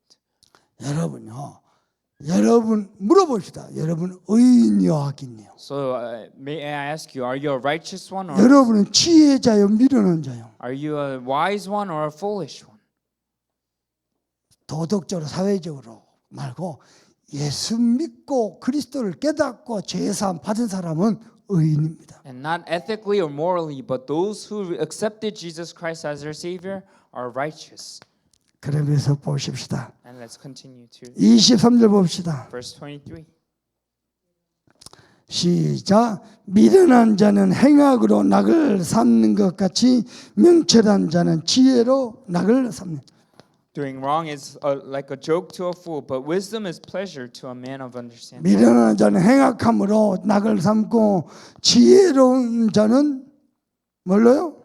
여러분요, 여러분 물어봅시다. 여러분 의인이요 악인이요? So may I ask you, are you a righteous one or 여러분은 지혜자요 미련한 자요? are you a wise one or a foolish one? 도덕적으로 사회적으로 말고 예수 믿고 그리스도를 깨닫고 죄사함 받은 사람은 의인입니다. And not ethically or morally, but those who accepted Jesus Christ as their Savior are righteous. 그러면서 보십시다. And let's continue to 23절 봅시다. verse 23. 시작. 미련한 자는 행악으로 낙을 삼는 것 같이 명철한 자는 지혜로 낙을 삼는. Doing wrong is like a joke to a fool, but wisdom is pleasure to a man of understanding. 미련한 자는 행악함으로 낙을 삼고 지혜로운 자는 뭘로요?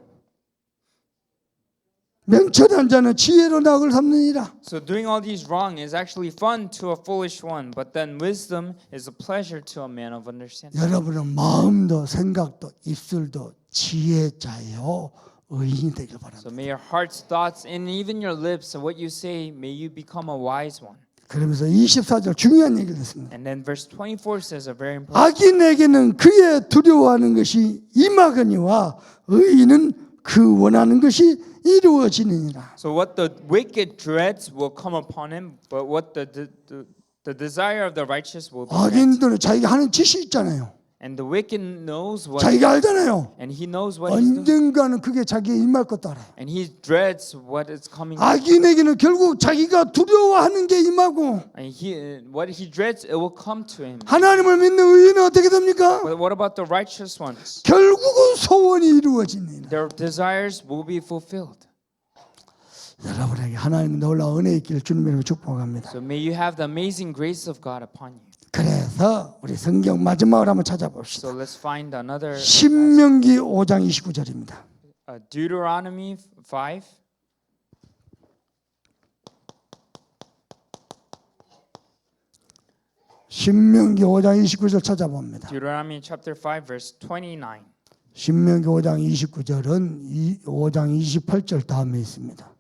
명철한 자는 지혜로 낙을 삼느니라. So doing all these wrong is actually fun to a foolish one, but then wisdom is a pleasure to a man of understanding. 여러분은 마음도 생각도 입술도 지혜자요 의인이 되길 So 바랍니다. may your heart's thoughts and even your lips and what you say, may you become a wise one. 그러면서 24절 중요한 얘기를 했습니다. And then verse 24 says a very important. 악인에게는 그의 두려워하는 것이 임하거니와 의인은 그 원하는 것이 이루어지느니라. So what the wicked dreads will come upon him, but what the desire of the righteous will be granted. 악인들은 자기가 하는 짓이 있잖아요. And the wicked knows what, 자기가 알잖아요. and he knows what he's doing, 언젠가는 그게 자기의 임할 것도 알아요. and he dreads what is coming. 악인에게는 결국 자기가 두려워하는 게 임하고 And what he dreads, it will come to him. 하나님을 믿는 의인은 어떻게 됩니까? But what about the righteous ones? 결국은 소원이 이루어지느니라. Their desires will be fulfilled. 여러분에게 하나님의 놀라운 은혜 있기를 주님으로 축복합니다. So may you have the amazing grace of God upon you. 그래서 우리 성경 마지막으로 한번 찾아봅시다. So let's find another 신명기 5장 29절입니다. Deuteronomy 5. 신명기 5장 29절 찾아봅니다. Deuteronomy chapter 5 verse 29. 신명기 5장 29절은 5장 28절 다음에 있습니다.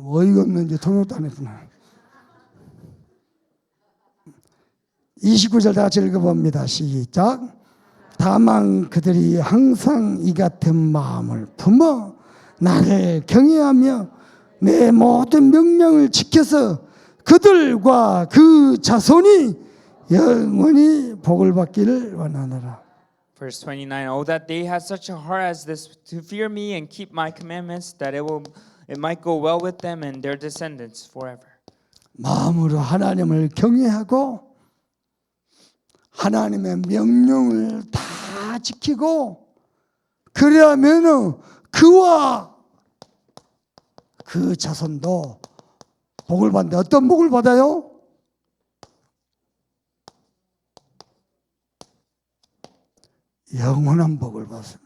어이가 없는지 통역도 안 했구나. 29절 다 같이 읽어봅니다. 시작. 다만 그들이 항상 이 같은 마음을 품어 나를 경외하며 내 모든 명령을 지켜서 그들과 그 자손이 영원히 복을 받기를 원하노라. Verse 29. Oh, that they had such a heart as this to fear me and keep my commandments, that it might go well with them and their descendants forever. 마음으로 하나님을 경외하고 하나님의 명령을 다 지키고 그래야면은 그와 그 자손도 복을 받는데 어떤 복을 받아요? 영원한 복을 받습니다.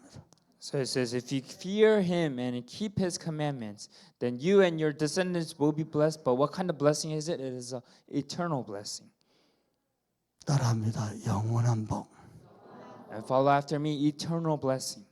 So it says, if you fear him and keep his commandments, then you and your descendants will be blessed. But what kind of blessing is it? It is an eternal blessing. 따라합니다. 영원한 복. And follow after me, eternal blessing.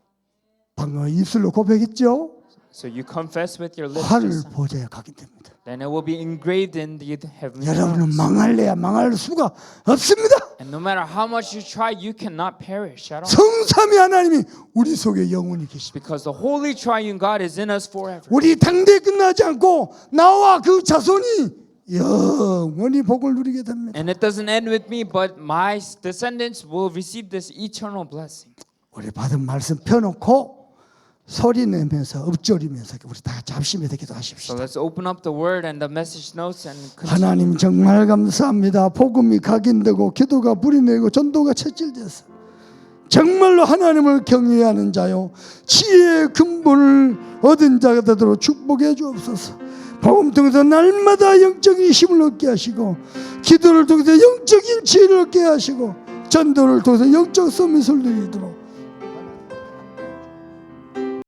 방금 입술로 고백했죠? So you confess with your lips, 하늘 just now. 보좌에 가게 됩니다. Then it will be engraved in the heavenly 여러분은 realms. 망할래야 망할 수가 없습니다. And no matter how much you try, you cannot perish at all. 성삼위 하나님이 우리 속에 영원히 계십니다. Because the holy triune God is in us forever. 우리 당대에 끝나지 않고 나와 그 자손이 영원히 복을 누리게 됩니다. And it doesn't end with me, but my descendants will receive this eternal blessing. 우리 받은 말씀 펴놓고 소리 내면서 읊조리면서 우리 다 같이 합심해서 So 기도하십시다. let's open up the word and the message notes and continue. 하나님 정말 감사합니다. 복음이 각인되고 기도가 불이내고 전도가 채질돼서 정말로 하나님을 경외하는 자요 지혜의 근본을 얻은 자가 되도록 축복해 주옵소서. 복음 통해서 날마다 영적인 힘을 얻게 하시고 기도를 통해서 영적인 지혜를 얻게 하시고 전도를 통해서 영적 서밋을 누리도록